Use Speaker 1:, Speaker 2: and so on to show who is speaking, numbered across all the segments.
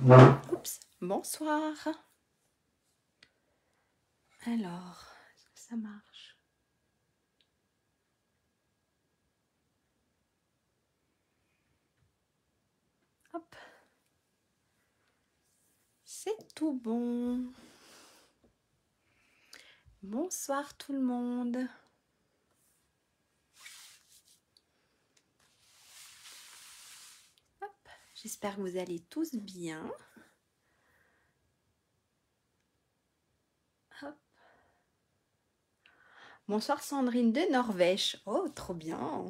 Speaker 1: Oups, bonsoir. Alors, est-ce que ça marche? Hop. C'est tout bon. Bonsoir tout le monde. Hop. J'espère que vous allez tous bien. Hop. Bonsoir Sandrine de Norvège. Oh, trop bien.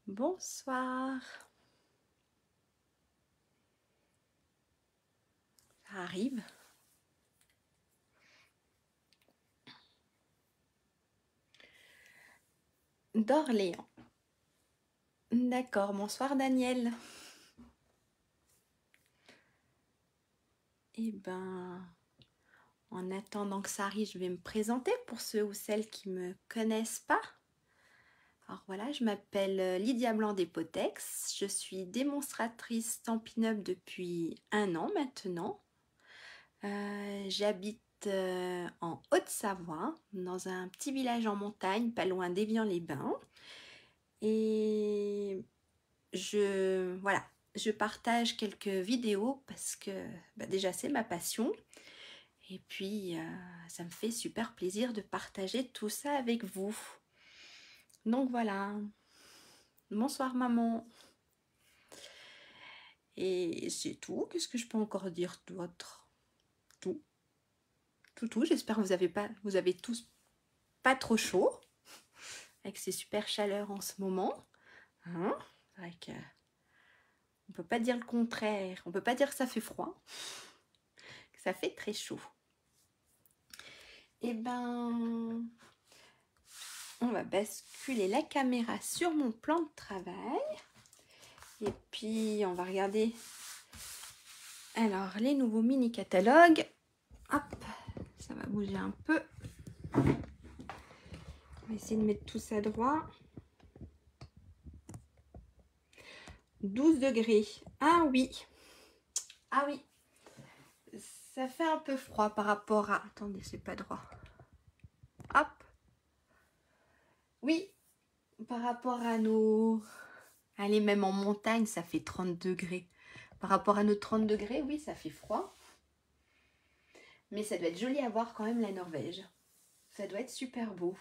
Speaker 1: Bonsoir. Ça arrive. D'Orléans. D'accord, bonsoir Daniel. Eh ben, en attendant que ça arrive, je vais me présenter pour ceux ou celles qui ne me connaissent pas. Alors voilà, je m'appelle Lydia Blanc des Potex. Je suis démonstratrice Stampin' Up depuis 1 an maintenant. J'habite en Haute-Savoie, dans un petit village en montagne, pas loin d'Évian-les-Bains. Et je partage quelques vidéos parce que déjà c'est ma passion. Et puis ça me fait super plaisir de partager tout ça avec vous. Donc voilà. Bonsoir maman. Et c'est tout. Qu'est-ce que je peux encore dire d'autre? Tout. J'espère que vous avez tous pas trop chaud avec ces super chaleurs en ce moment. Hein? C'est vrai que on peut pas dire le contraire. On peut pas dire que ça fait froid. Que ça fait très chaud. Et ben, on va basculer la caméra sur mon plan de travail. Et puis on va regarder alors les nouveaux mini catalogues. Hop, ça va bouger un peu. On va essayer de mettre tout ça droit. 12 degrés. Ah oui. Ah oui. Ça fait un peu froid par rapport à... Attendez, c'est pas droit. Hop. Oui. Par rapport à nos... Allez, même en montagne, ça fait 30 degrés. Par rapport à nos 30 degrés, oui, ça fait froid. Mais ça doit être joli à voir quand même, la Norvège. Ça doit être super beau.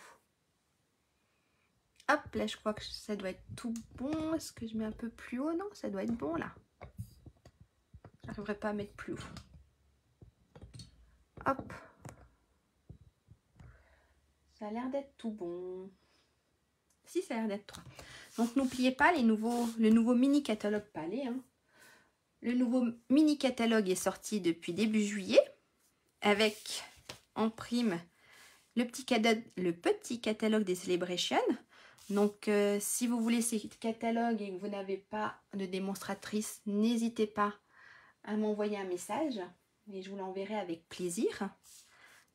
Speaker 1: Hop, là, je crois que ça doit être tout bon. Est-ce que je mets un peu plus haut? Non, ça doit être bon, là. J'arriverai pas à mettre plus haut. Hop. Ça a l'air d'être tout bon. Si, ça a l'air d'être 3. Donc, n'oubliez pas le nouveau mini catalogue palais. Hein. Le nouveau mini catalogue est sorti depuis début juillet. Avec, en prime, le petit catalogue des Celebrations. Donc, si vous voulez ces catalogues et que vous n'avez pas de démonstratrice, n'hésitez pas à m'envoyer un message. Et je vous l'enverrai avec plaisir.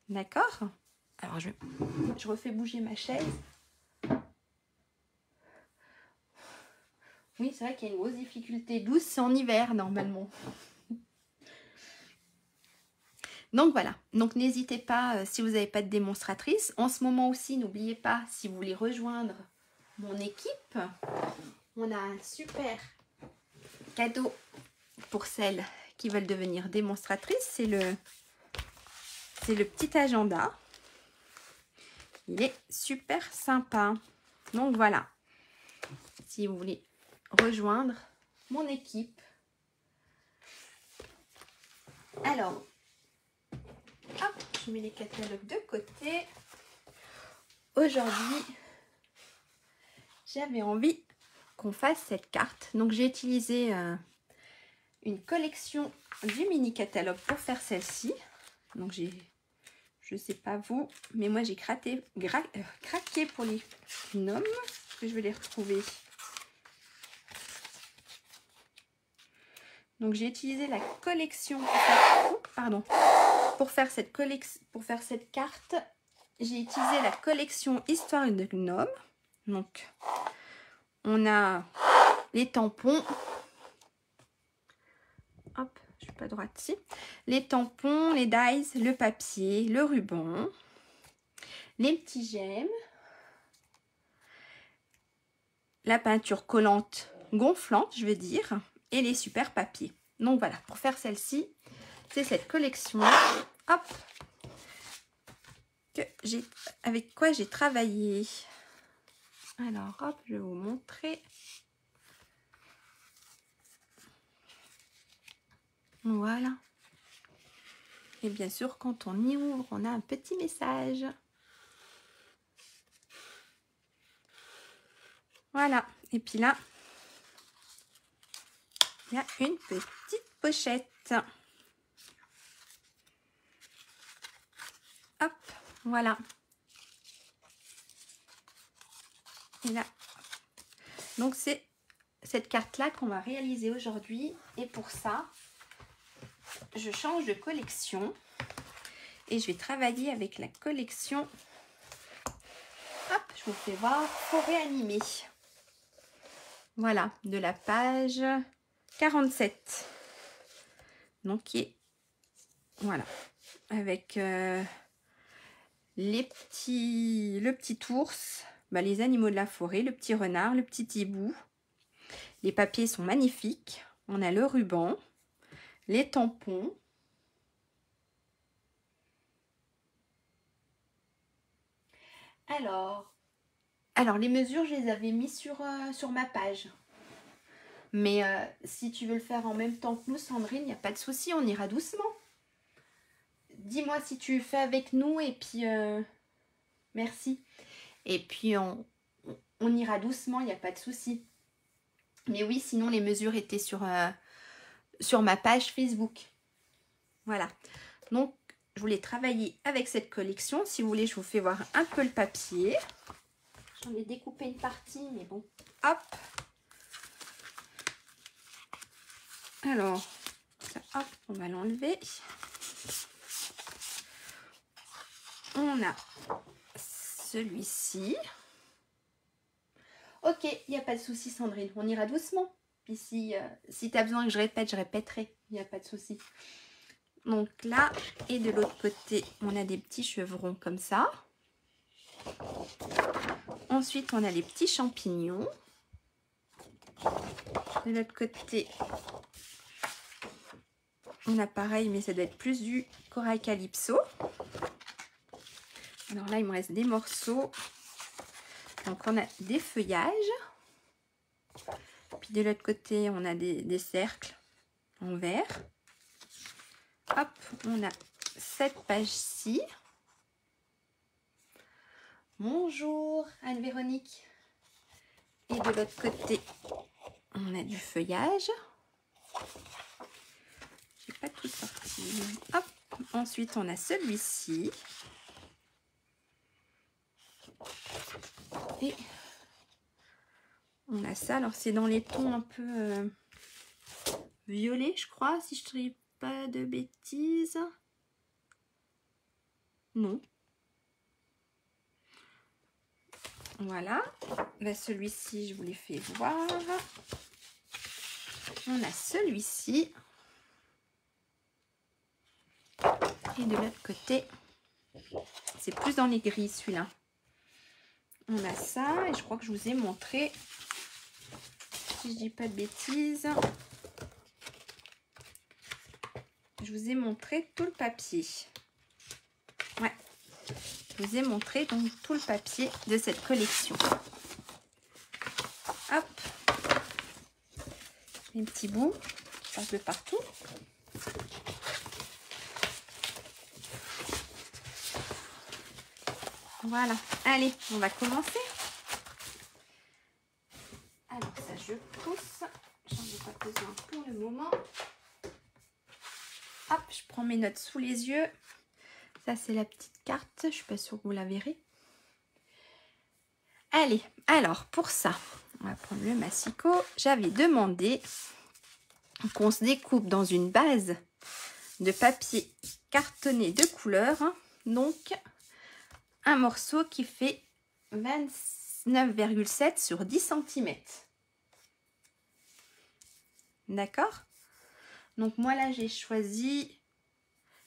Speaker 1: D'accord? Alors, je refais bouger ma chaise. Oui, c'est vrai qu'il y a une grosse difficulté. 12, c'est en hiver, normalement. Donc, voilà. Donc, n'hésitez pas, si vous n'avez pas de démonstratrice. En ce moment aussi, n'oubliez pas, si vous voulez rejoindre mon équipe, on a un super cadeau pour celles qui veulent devenir démonstratrices. C'est le petit agenda. Il est super sympa. Donc, voilà. Si vous voulez rejoindre mon équipe. Alors, hop, je mets les catalogues de côté. Aujourd'hui, j'avais envie qu'on fasse cette carte. Donc, j'ai utilisé une collection du mini catalogue pour faire celle-ci. Donc, je sais pas vous, mais moi, j'ai craqué pour les gnomes. Est-ce que je vais les retrouver? Donc, j'ai utilisé la collection pour faire cette carte j'ai utilisé la collection Histoire de Gnome. Donc, on a les tampons. Hop, je suis pas droite ici. Les tampons, les dies, le papier, le ruban, les petits gemmes, la peinture collante gonflante, je veux dire, et les super papiers. Donc voilà, pour faire celle-ci, c'est cette collection. Hop, avec quoi j'ai travaillé. Alors, hop, je vais vous montrer. Voilà. Et bien sûr, quand on y ouvre, on a un petit message. Voilà. Et puis là, il y a une petite pochette. Hop, voilà. Et là, donc c'est cette carte-là qu'on va réaliser aujourd'hui. Et pour ça, je change de collection. Et je vais travailler avec la collection. Hop, je vous fais voir. Forêt animée. Voilà, de la page 47. Donc, qui est... Voilà. Avec le petit ours, les animaux de la forêt, le petit renard, le petit hibou. Les papiers sont magnifiques. On a le ruban, les tampons. Alors les mesures, je les avais mis sur ma page. Mais si tu veux le faire en même temps que nous, Sandrine, il n'y a pas de souci, on ira doucement. Dis-moi si tu fais avec nous et puis merci. Et puis on ira doucement, il n'y a pas de souci. Mais oui, sinon les mesures étaient sur ma page Facebook. Voilà. Donc, je voulais travailler avec cette collection. Si vous voulez, je vous fais voir un peu le papier. J'en ai découpé une partie, mais bon. Hop. Alors, ça, hop, on va l'enlever. On a celui-ci. Ok, il n'y a pas de souci, Sandrine. On ira doucement. Puis si tu as besoin que je répète, je répéterai. Il n'y a pas de souci. Donc là, et de l'autre côté, on a des petits chevrons comme ça. Ensuite, on a les petits champignons. De l'autre côté, on a pareil, mais ça doit être plus du corail calypso. Alors là, il me reste des morceaux. Donc, on a des feuillages. Puis de l'autre côté, on a des cercles en vert. Hop, on a cette page-ci. Bonjour Anne-Véronique. Et de l'autre côté, on a du feuillage. J'ai pas tout sorti. Hop, ensuite on a celui-ci. Et on a ça. Alors c'est dans les tons un peu violets, je crois, si je ne dis pas de bêtises. Non. Voilà. Celui-ci, je vous l'ai fait voir. On a celui-ci. Et de l'autre côté, c'est plus dans les gris celui-là. On a ça. Et je crois que je vous ai montré, si je dis pas de bêtises, je vous ai montré tout le papier. Ouais. Je vous ai montré donc tout le papier de cette collection. Hop. Les petits bouts qui passent de partout. Voilà. Allez, on va commencer. Alors ça, je pousse. J'en ai pas besoin pour le moment. Hop, je prends mes notes sous les yeux. Ça, c'est la petite carte. Je ne suis pas sûre que vous la verrez. Allez, alors, pour ça, on va prendre le massicot. J'avais demandé qu'on se découpe dans une base de papier cartonné de couleur. Donc, un morceau qui fait 29,7 sur 10 cm. D'accord? Donc moi là j'ai choisi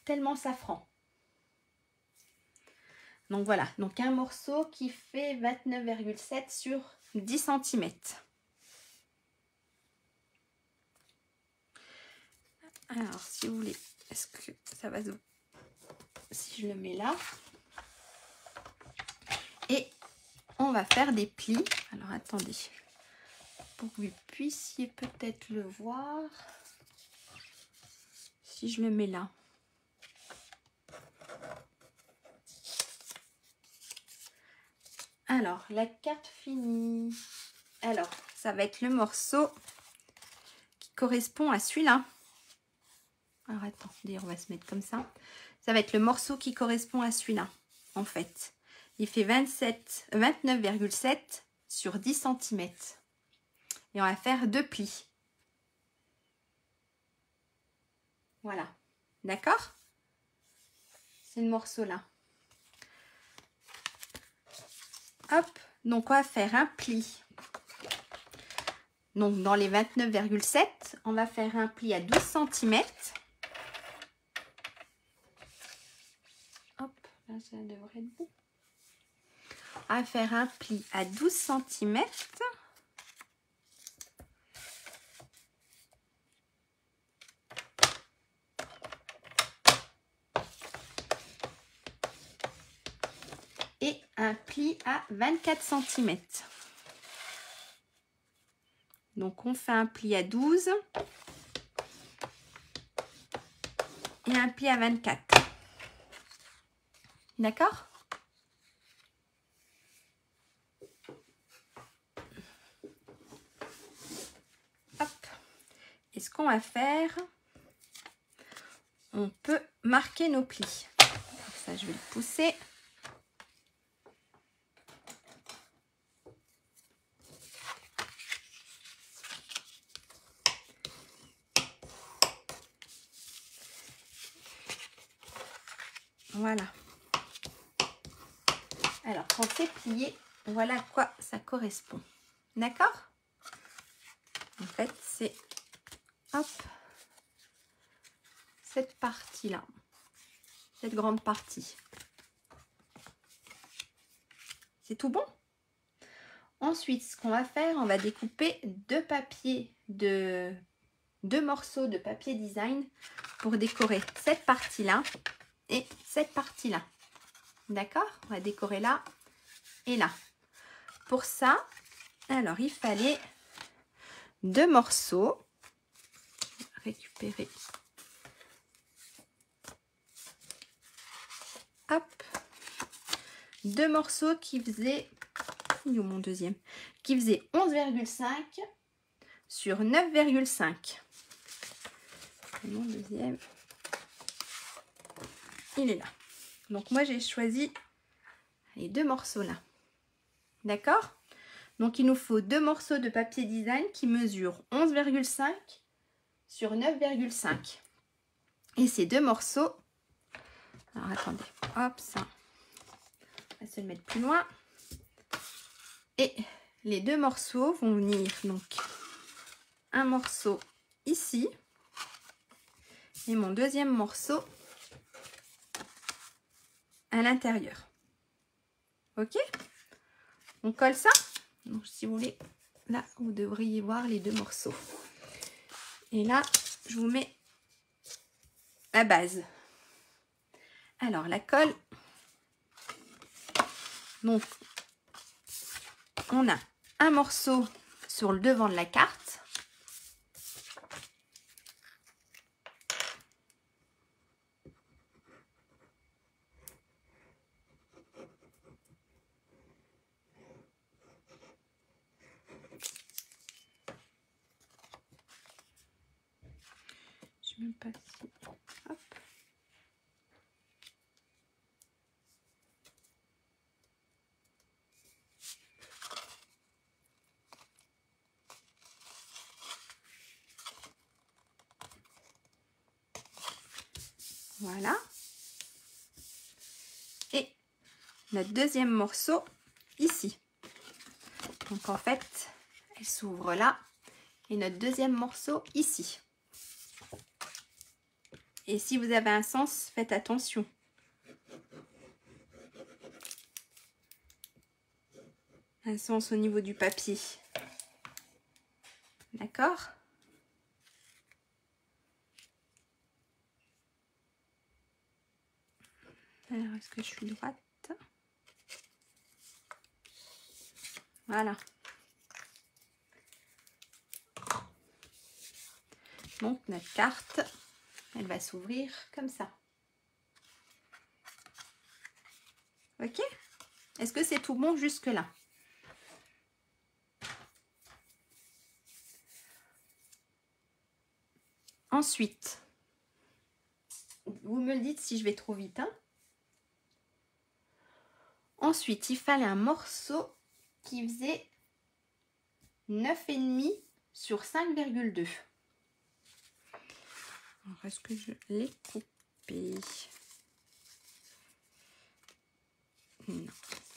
Speaker 1: Tellement Safran. Donc voilà, donc un morceau qui fait 29,7 sur 10 cm. Alors si vous voulez, est-ce que ça va se... Si je le mets là. Et on va faire des plis. Alors attendez, pour que vous puissiez peut-être le voir. Si je le mets là. Alors, la carte finie. Alors, ça va être le morceau qui correspond à celui-là. Alors, attendez, on va se mettre comme ça. Ça va être le morceau qui correspond à celui-là, en fait. Il fait 29,7 sur 10 cm. Et on va faire 2 plis. Voilà. D'accord? C'est le morceau là. Hop. Donc, on va faire un pli. Donc, dans les 29,7, on va faire un pli à 12 cm. Hop, là, ça devrait être bon. On va faire un pli à 12 cm. Et un pli à 24 cm. Donc, on fait un pli à 12 et un pli à 24. D'accord? Hop. Et ce qu'on va faire, on peut marquer nos plis. Alors ça, je vais le pousser. Voilà. Alors, quand c'est plié, voilà à quoi ça correspond. D'accord? En fait, c'est hop, cette partie-là. Cette grande partie. C'est tout bon? Ensuite, ce qu'on va faire, on va découper deux morceaux de papier design pour décorer cette partie-là et cette partie-là. D'accord? On va décorer là et là. Pour ça, alors il fallait 2 morceaux. Récupérer. Hop. 2 morceaux qui faisaient... Où est mon deuxième? Qui faisait 11,5 sur 9,5. Mon deuxième, il est là. Donc moi j'ai choisi les 2 morceaux là. D'accord? Donc il nous faut 2 morceaux de papier design qui mesurent 11,5 sur 9,5. Et ces 2 morceaux, alors attendez, hop, ça, on va se le mettre plus loin. Et les 2 morceaux vont venir, donc un morceau ici et mon deuxième morceau à l'intérieur. Ok? On colle ça. Donc si vous voulez, là vous devriez voir les 2 morceaux. Et là, je vous mets la base. Alors la colle. Donc on a un morceau sur le devant de la carte. Je sais même pas si... Hop. Voilà. Et notre deuxième morceau ici. Donc en fait, elle s'ouvre là et notre deuxième morceau ici. Et si vous avez un sens, faites attention. Un sens au niveau du papier. D'accord? Alors, est-ce que je suis droite? Voilà. Donc, notre carte, elle va s'ouvrir comme ça. Ok? Est-ce que c'est tout bon jusque-là? Ensuite, vous me le dites si je vais trop vite, hein? Ensuite, il fallait un morceau qui faisait 9,5 sur 5,2. Alors, est-ce que je l'ai coupé? Non,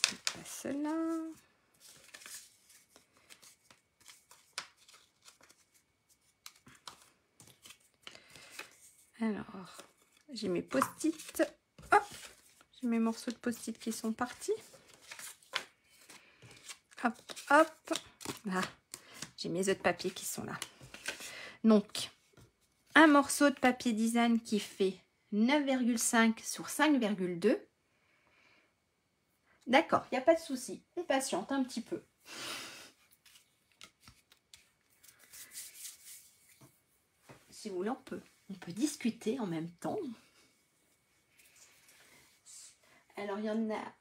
Speaker 1: c'est pas cela. Alors, j'ai mes post-it. Hop, j'ai mes morceaux de post-it qui sont partis. Hop, hop. Là, j'ai mes autres papiers qui sont là. Donc, un morceau de papier design qui fait 9,5 sur 5,2. D'accord, il n'y a pas de souci. On patiente un petit peu. Si vous voulez, on peut discuter en même temps. Alors, il y en a...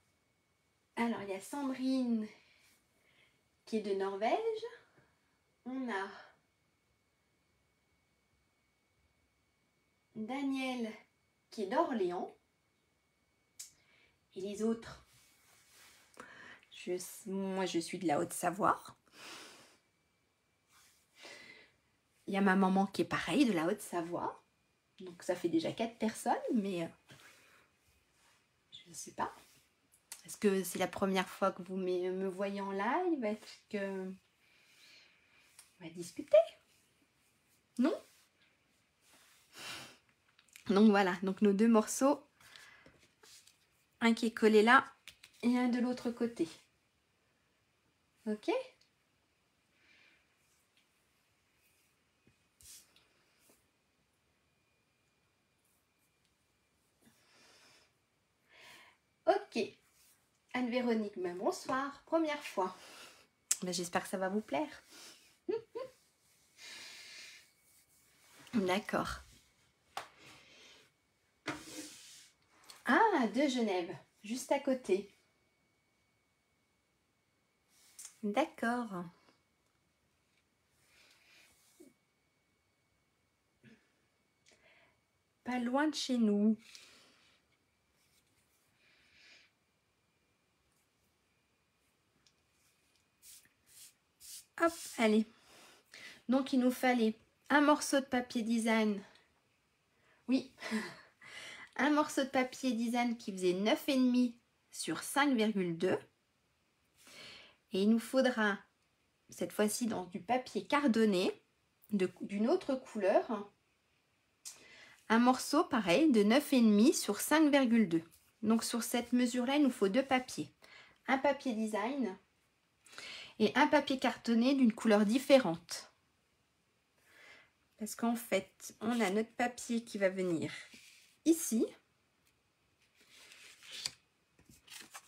Speaker 1: Alors, il y a Sandrine qui est de Norvège. On a Daniel qui est d'Orléans. Et les autres, moi, je suis de la Haute-Savoie. Il y a ma maman qui est pareil, de la Haute-Savoie. Donc, ça fait déjà 4 personnes, mais je ne sais pas. Est-ce que c'est la première fois que vous me voyez en live? Est-ce que on va discuter? Non? Donc, voilà. Donc, nos deux morceaux. Un qui est collé là et un de l'autre côté. Ok? Ok. Anne-Véronique, ben bonsoir. Première fois. Ben, j'espère que ça va vous plaire. D'accord. Ah, de Genève. Juste à côté. D'accord. Pas loin de chez nous. Hop, allez. Donc, il nous fallait un morceau de papier design. Oui. Un morceau de papier design qui faisait 9,5 sur 5,2. Et il nous faudra, cette fois-ci, dans du papier cardonné, d'une autre couleur, un morceau pareil de 9,5 sur 5,2. Donc, sur cette mesure-là, il nous faut deux papiers. Un papier design et un papier cartonné d'une couleur différente. Parce qu'en fait, on a notre papier qui va venir ici.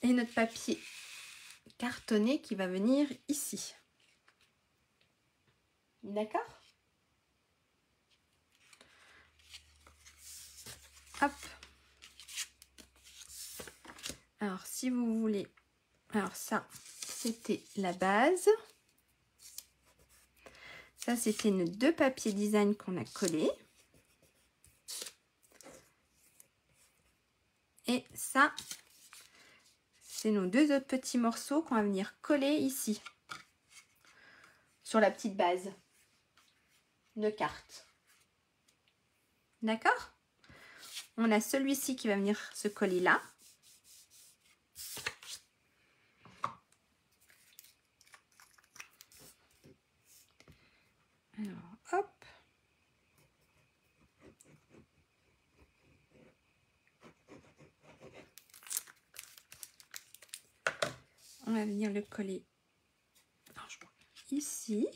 Speaker 1: Et notre papier cartonné qui va venir ici. D'accord? Hop. Alors, si vous voulez... Alors, ça, c'était la base. Ça, c'était nos deux papiers design qu'on a collés. Et ça, c'est nos deux autres petits morceaux qu'on va venir coller ici. Sur la petite base de carte. D'accord? On a celui-ci qui va venir se coller là. on va venir le coller ici.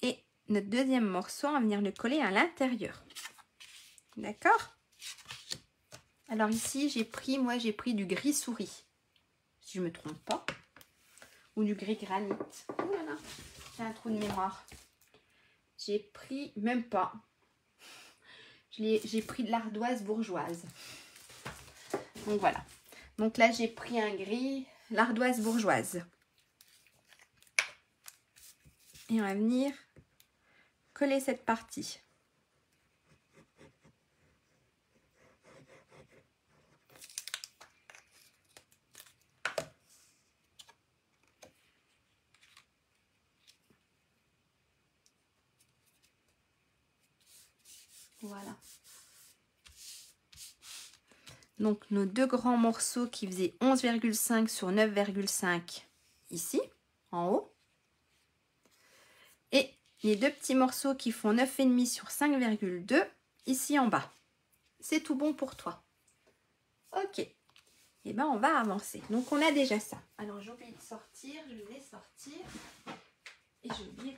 Speaker 1: Et notre deuxième morceau, on va venir le coller à l'intérieur. D'accord? Alors ici, j'ai pris du gris souris, si je ne me trompe pas. Ou du gris granit. Oh là là, j'ai un trou de mémoire. J'ai pris, même pas. J'ai pris de l'ardoise bourgeoise. Donc voilà. Donc là, j'ai pris un gris, l'ardoise bourgeoise. Et on va venir coller cette partie. Voilà. Donc nos deux grands morceaux qui faisaient 11,5 sur 9,5 ici, en haut. Et les deux petits morceaux qui font 9,5 sur 5,2 ici en bas. C'est tout bon pour toi. Ok. Et ben on va avancer. Donc on a déjà ça. Alors j'ai oublié de sortir, je vais sortir. Et j'ai oublié.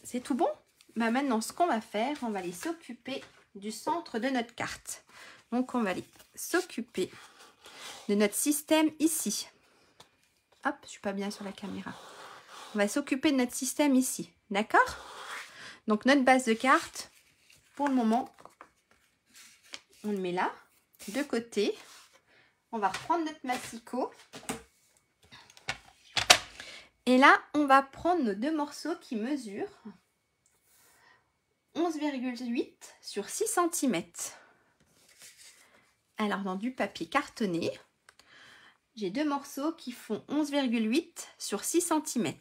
Speaker 1: C'est tout bon? Ben maintenant ce qu'on va faire, on va aller s'occuper du centre de notre carte. Donc on va aller s'occuper de notre système ici. Hop, je suis pas bien sur la caméra. On va s'occuper de notre système ici. D'accord? Donc notre base de carte, pour le moment, on le met là, de côté. On va reprendre notre massicot. Et là, on va prendre nos deux morceaux qui mesurent 11,8 sur 6 cm. Alors, dans du papier cartonné, j'ai deux morceaux qui font 11,8 sur 6 cm.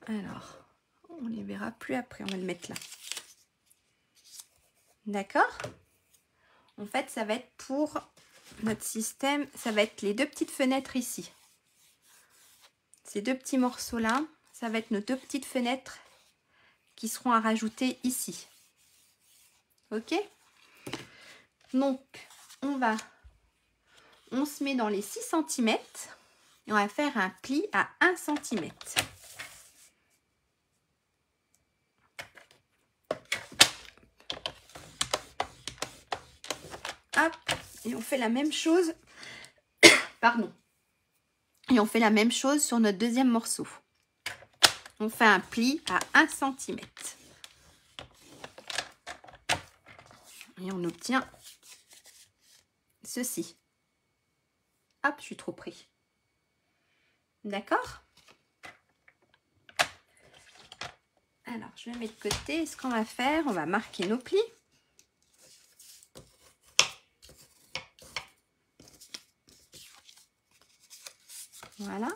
Speaker 1: Alors, on les verra plus après, on va le mettre là. D'accord? En fait, ça va être pour notre système, ça va être les deux petites fenêtres ici. Ces deux petits morceaux-là, ça va être nos deux petites fenêtres qui seront à rajouter ici. Ok? Donc, on se met dans les 6 cm et on va faire un pli à 1 cm. Hop, et on fait la même chose. Pardon. Et on fait la même chose sur notre deuxième morceau. On fait un pli à 1 cm. Et on obtient ceci. Hop, je suis trop pris. D'accord? Alors, je le mets de côté. Ce qu'on va faire, on va marquer nos plis. Voilà.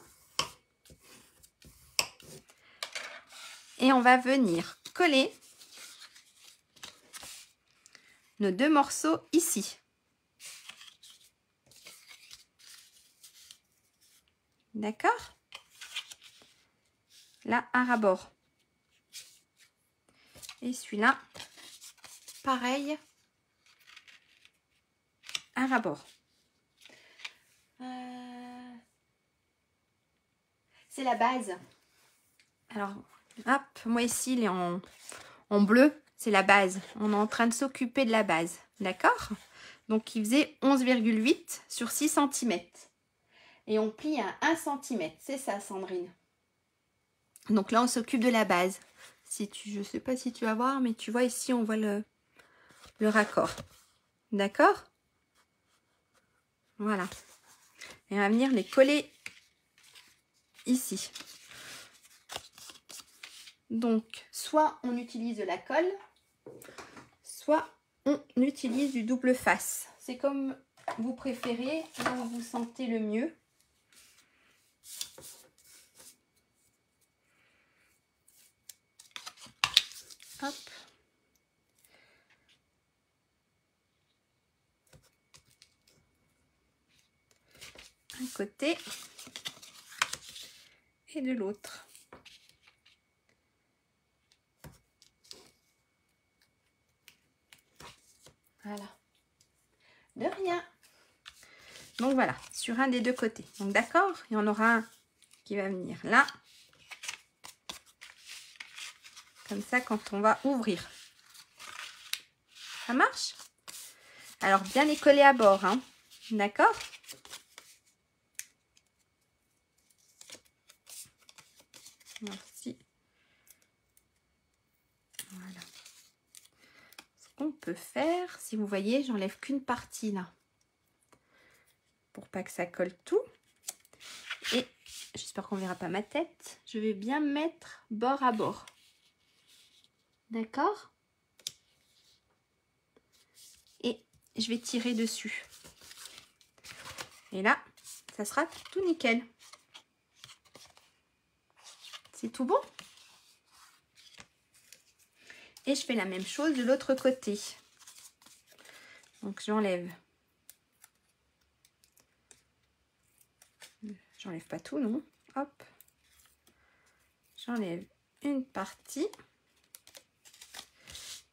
Speaker 1: Et on va venir coller nos deux morceaux ici. D'accord? Là, à ras-bord. Et celui-là, pareil, à ras-bord. C'est la base. Alors, hop, moi ici, il est en bleu, c'est la base. On est en train de s'occuper de la base. D'accord? Donc, il faisait 11,8 sur 6 cm. Et on plie à 1 cm. C'est ça, Sandrine. Donc là, on s'occupe de la base. Je ne sais pas si tu vas voir, mais tu vois ici, on voit le raccord. D'accord? Voilà. Et on va venir les coller ici. Donc, soit on utilise de la colle, soit on utilise du double face. C'est comme vous préférez, là où vous sentez le mieux. Hop. d'un côté et de l'autre. Voilà. De rien. Donc voilà, sur un des deux côtés. Donc d'accord, il y en aura un qui va venir là. Comme ça quand on va ouvrir. Ça marche? Alors bien les coller à bord, hein. D'accord? Merci. Voilà. Ce qu'on peut faire, si vous voyez, j'enlève qu'une partie là. Pour pas que ça colle tout. Et j'espère qu'on verra pas ma tête. Je vais bien mettre bord à bord. D'accord? Et je vais tirer dessus. Et là, ça sera tout nickel. C'est tout bon? Et je fais la même chose de l'autre côté. Donc j'enlève. J'enlève pas tout, non? Hop. J'enlève une partie.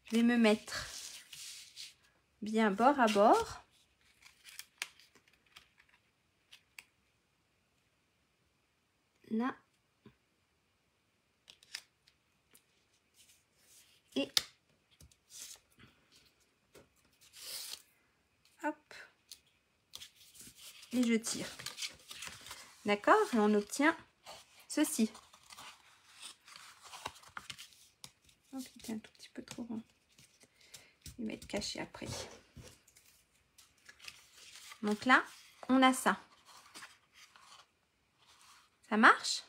Speaker 1: Je vais me mettre bien bord à bord. Là. Et hop. Et je tire. D'accord? Et on obtient ceci. Oh putain, un tout petit peu trop grand. Il va être caché après. Donc là, on a ça. Ça marche?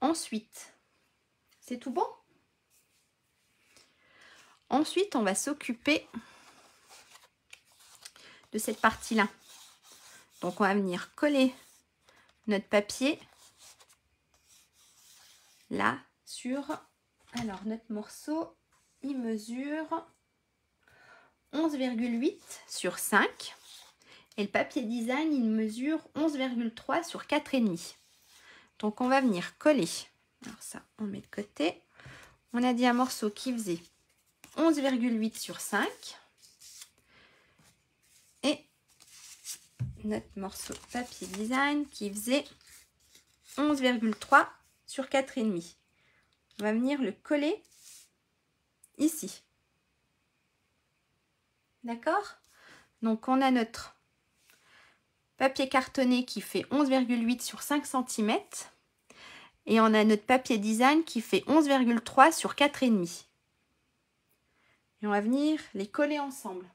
Speaker 1: Ensuite, c'est tout bon? Ensuite, on va s'occuper de cette partie-là. Donc, on va venir coller notre papier là sur... Alors, notre morceau, il mesure 11,8 sur 5. Et le papier design, il mesure 11,3 sur 4,5. Donc, on va venir coller. Alors ça, on met de côté. On a dit un morceau qui faisait 11,8 sur 5. Et notre morceau papier design qui faisait 11,3 sur 4,5. On va venir le coller ici. D'accord? Donc, on a notre papier cartonné qui fait 11,8 sur 5 cm. Et on a notre papier design qui fait 11,3 sur 4,5. Et on va venir les coller ensemble.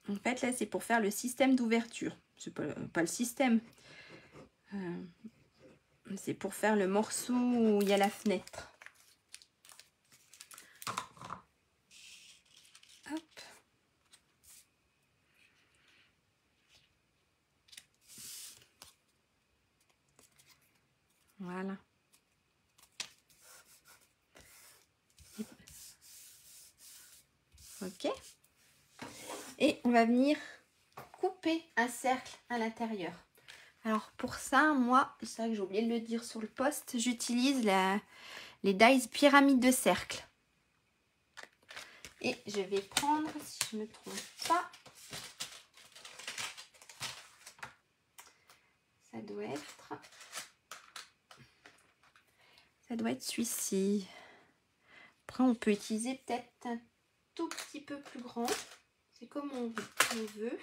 Speaker 1: En fait, là, c'est pour faire le système d'ouverture. C'est pas le système. C'est pour faire le morceau où il y a la fenêtre. Hop. Voilà. Ok. Et on va venir couper un cercle à l'intérieur. Alors pour ça, moi, c'est ça que j'ai oublié de le dire sur le post, j'utilise les dies pyramide de cercle. Et je vais prendre, si je ne me trompe pas, ça doit être celui-ci. Après, on peut utiliser peut-être un tout petit peu plus grand. C'est comme on veut.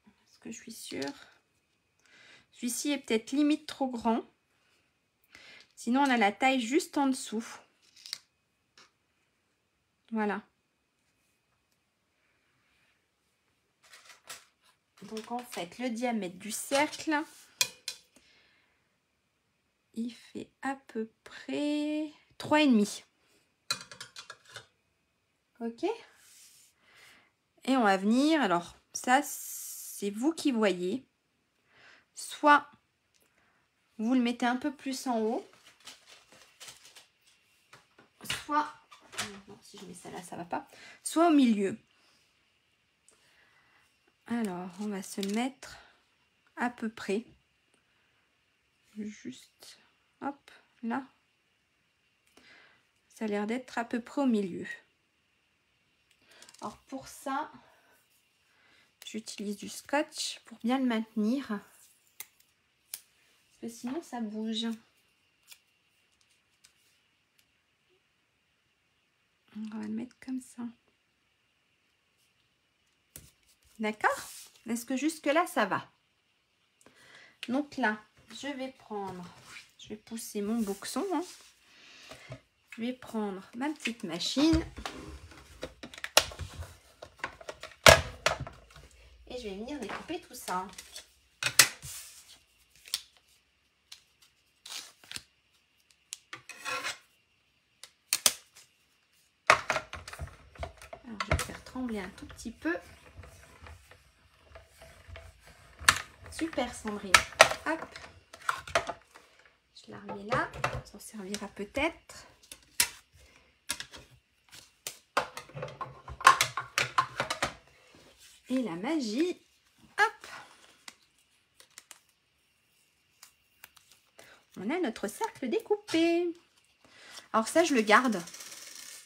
Speaker 1: Parce que je suis sûre. Celui-ci est peut-être limite trop grand. Sinon, on a la taille juste en dessous. Voilà. Donc, en fait, le diamètre du cercle, il fait à peu près 3,5. Ok? Et on va venir, alors ça, c'est vous qui voyez. Soit vous le mettez un peu plus en haut. soit, non, si je mets ça là, ça va pas, soit au milieu. Alors, on va se le mettre à peu près, juste, hop, là. Ça a l'air d'être à peu près au milieu. Alors pour ça, j'utilise du scotch pour bien le maintenir. Parce que sinon ça bouge. On va le mettre comme ça. D'accord? Est-ce que jusque là ça va? Donc là, je vais pousser mon boxon. Hein. Je vais prendre ma petite machine. Et je vais venir découper tout ça. Alors, je vais faire trembler un tout petit peu. Super, Sandrine. Hop. Je la remets là. Ça en servira peut-être. Et la magie. Hop. On a notre cercle découpé. Alors ça, je le garde.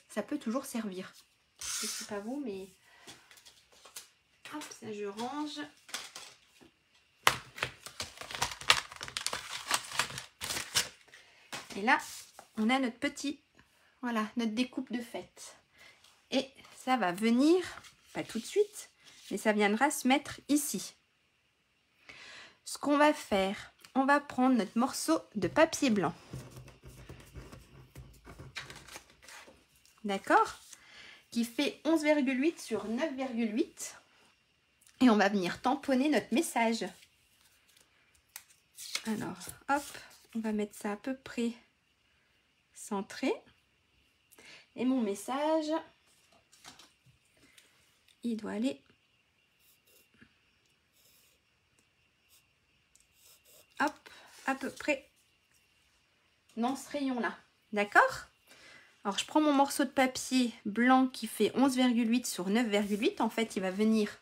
Speaker 1: Ça peut toujours servir. Je ne sais pas vous, mais... Hop, ça je range. Et là, on a notre petit... Voilà, notre découpe de fête. Et ça va venir, pas tout de suite, mais ça viendra se mettre ici. Ce qu'on va faire, on va prendre notre morceau de papier blanc. D'accord? Qui fait 11,8 sur 9,8. Et on va venir tamponner notre message. Alors, hop, on va mettre ça à peu près centré. Et mon message, il doit aller hop, à peu près dans ce rayon-là. D'accord? Alors, je prends mon morceau de papier blanc qui fait 11,8 sur 9,8. En fait, il va venir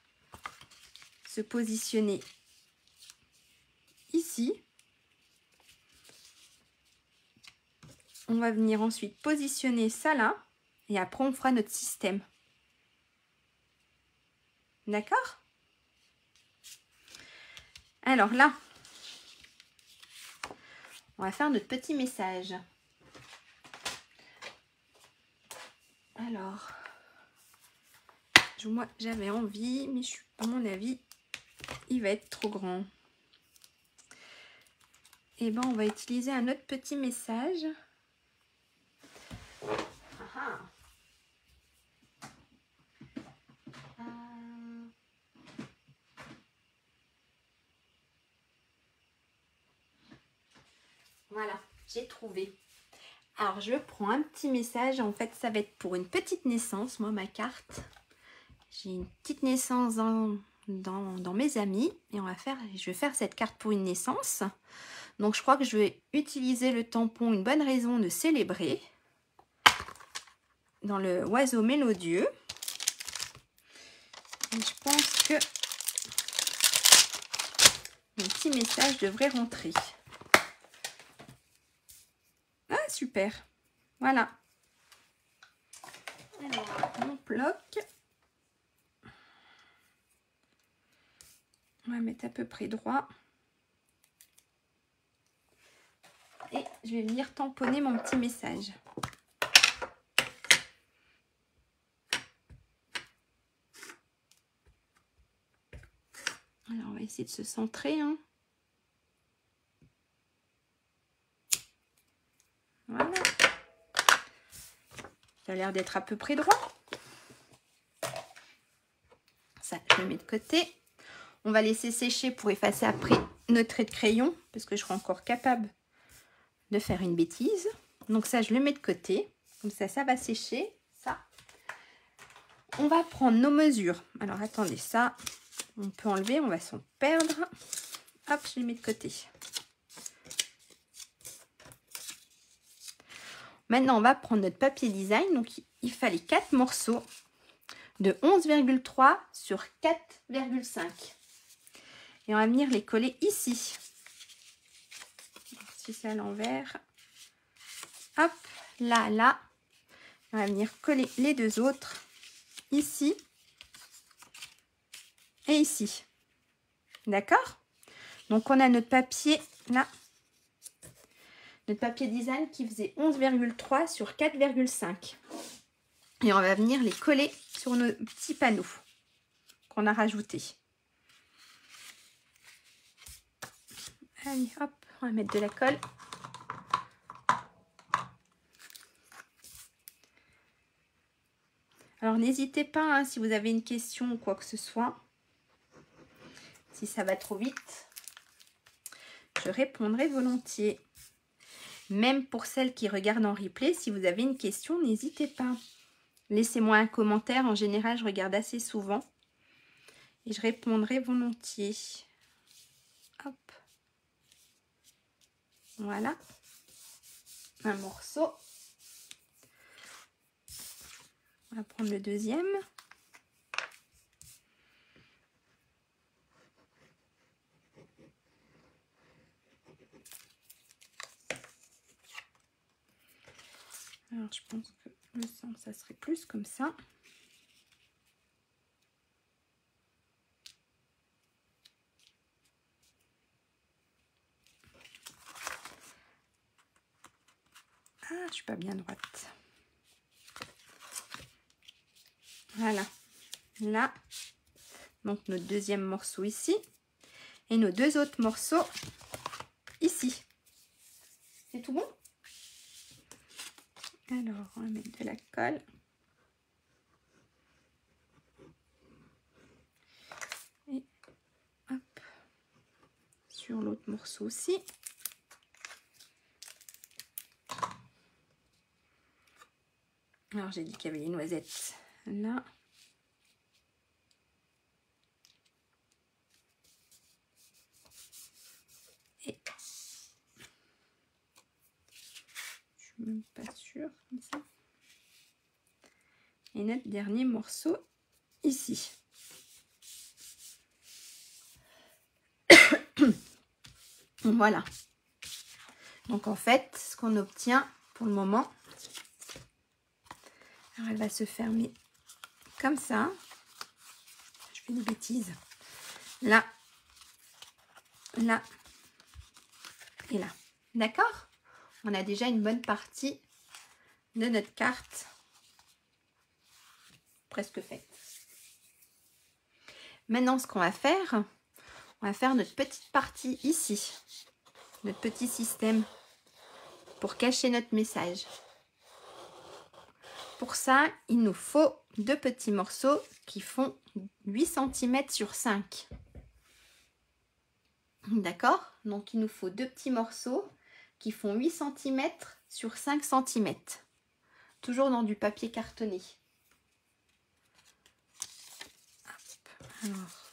Speaker 1: se positionner ici. On va venir ensuite positionner ça là. Et après, on fera notre système. D'accord? Alors là, on va faire notre petit message. Alors, moi j'avais envie, mais à mon avis, il va être trop grand. Et ben, on va utiliser un autre petit message. Voilà, j'ai trouvé. Alors, je prends un petit message. En fait, ça va être pour une petite naissance. Moi, ma carte, j'ai une petite naissance dans mes amis. Et je vais faire cette carte pour une naissance. Donc, je crois que je vais utiliser le tampon Une bonne raison de célébrer. Dans le oiseau mélodieux. Et je pense que mon petit message devrait rentrer. Ah, super. Voilà. Alors, on bloque. On va mettre à peu près droit. Et je vais venir tamponner mon petit message. Alors, on va essayer de se centrer. Hein. Voilà. Ça a l'air d'être à peu près droit. Ça, je le mets de côté. On va laisser sécher pour effacer après notre trait de crayon. Parce que je serai encore capable de faire une bêtise. Donc ça, je le mets de côté. Comme ça, ça va sécher. Ça. On va prendre nos mesures. Alors, attendez, ça, on peut enlever. On va s'en perdre. Hop, je les mets de côté. Maintenant, on va prendre notre papier design. Donc, il fallait 4 morceaux de 11,3 sur 4,5. Et on va venir les coller ici. Alors, si c'est à l'envers, hop, là, là. On va venir coller les deux autres ici et ici. D'accord? Donc, on a notre papier là. Notre papier design qui faisait 11,3 sur 4,5. Et on va venir les coller sur nos petits panneaux qu'on a rajoutés. Allez, hop, on va mettre de la colle. Alors, n'hésitez pas, hein, si vous avez une question ou quoi que ce soit. Si ça va trop vite, je répondrai volontiers. Même pour celles qui regardent en replay, si vous avez une question, n'hésitez pas. Laissez-moi un commentaire. En général, je regarde assez souvent. Et je répondrai volontiers. Hop. Voilà. Un morceau. On va prendre le deuxième. Alors, je pense que le centre, ça serait plus comme ça. Ah, je suis pas bien droite. Voilà. Là. Donc, notre deuxième morceau ici. Et nos deux autres morceaux ici. C'est tout bon? Alors, on va mettre de la colle. Et hop. Sur l'autre morceau aussi. Alors, j'ai dit qu'il y avait les noisettes là. Et je suis même pas sûre comme ça. Et notre dernier morceau ici. Voilà. Donc en fait, ce qu'on obtient pour le moment, alors elle va se fermer comme ça. Je fais des bêtises. Là, là et là. D'accord? On a déjà une bonne partie de notre carte presque faite. Maintenant, ce qu'on va faire, on va faire notre petite partie ici, notre petit système pour cacher notre message. Pour ça, il nous faut deux petits morceaux qui font 8 cm sur 5. D'accord? Donc, il nous faut deux petits morceaux qui font 8 cm sur 5 cm. Toujours dans du papier cartonné. Hop, alors,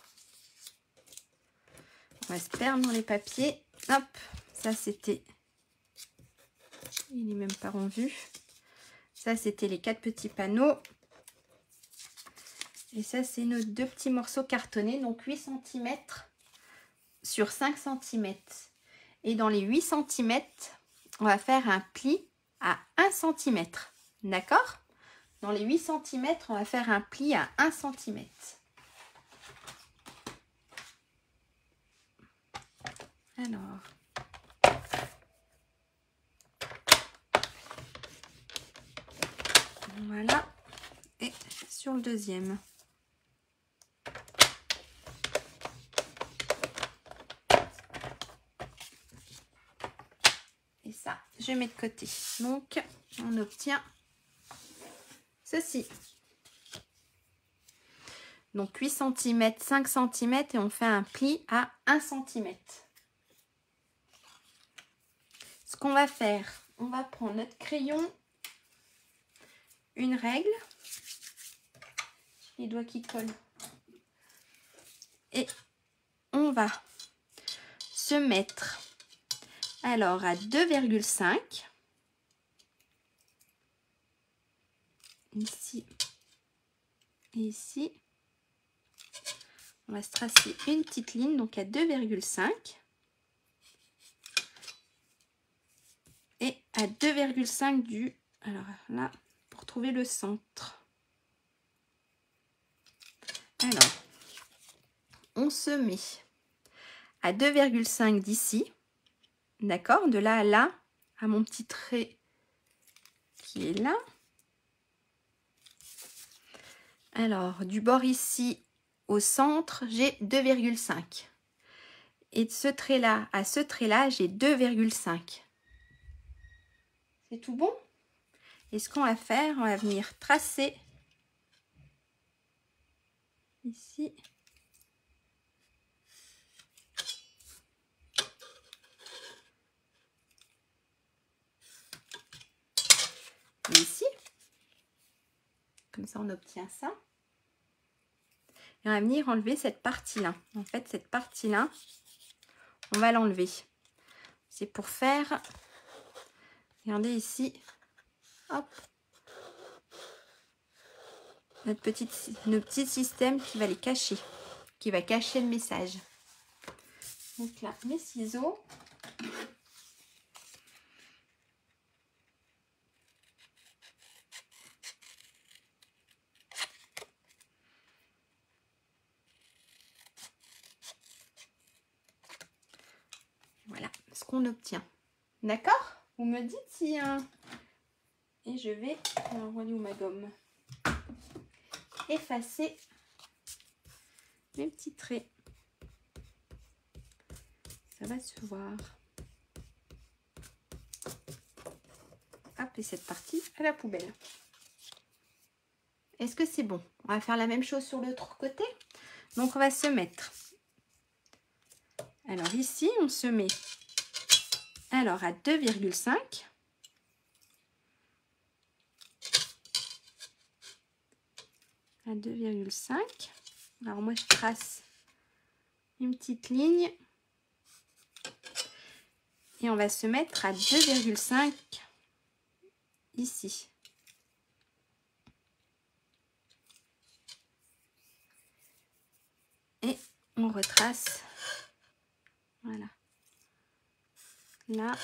Speaker 1: on va se perdre dans les papiers. Hop, ça c'était... Il n'est même pas rendu. Ça, c'était les 4 petits panneaux. Et ça, c'est nos deux petits morceaux cartonnés. Donc, 8 cm sur 5 cm. Et dans les 8 cm, on va faire un pli à 1 cm. D'accord? Dans les 8 cm, on va faire un pli à 1 cm. Alors... Voilà, et sur le deuxième. Et ça, je mets de côté. Donc, on obtient ceci. Donc, 8 cm, 5 cm et on fait un pli à 1 cm. Ce qu'on va faire, on va prendre notre crayon, une règle, les doigts qui collent, et on va se mettre alors à 2,5 ici et ici. On va se tracer une petite ligne, donc à 2,5 et à 2,5 du... Alors là, pour trouver le centre. Alors, on se met à 2,5 d'ici, d'accord? De là à là, à mon petit trait qui est là. Alors, du bord ici au centre, j'ai 2,5. Et de ce trait-là à ce trait-là, j'ai 2,5. C'est tout bon? Et ce qu'on va faire, on va venir tracer ici. Et ici. Comme ça, on obtient ça. Et on va venir enlever cette partie-là. En fait, cette partie-là, on va l'enlever. C'est pour faire, regardez ici, hop, notre petit système qui va les cacher, qui va cacher le message. Donc là, mes ciseaux. Voilà ce qu'on obtient. D'accord? Vous me dites si... Et je vais... Alors, voilà où ma gomme. Effacer mes petits traits. Ça va se voir. Hop, et cette partie à la poubelle. Est-ce que c'est bon? On va faire la même chose sur l'autre côté. Donc, on va se mettre... Alors, ici, on se met... Alors, à 2,5. À 2,5. Alors, moi, je trace une petite ligne. Et on va se mettre à 2,5 ici. Et on retrace. Voilà. Là.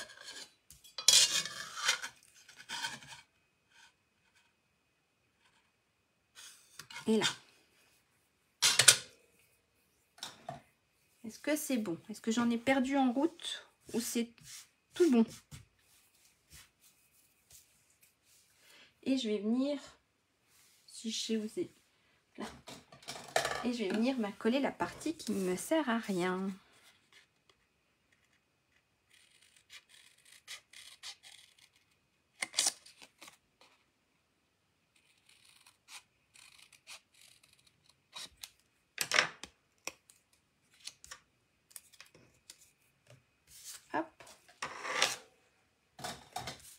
Speaker 1: Et là. Est-ce que c'est bon? Est-ce que j'en ai perdu en route ou c'est tout bon? Et je vais venir, si je sais où c'est, là. Et je vais venir coller la partie qui ne me sert à rien. Hop.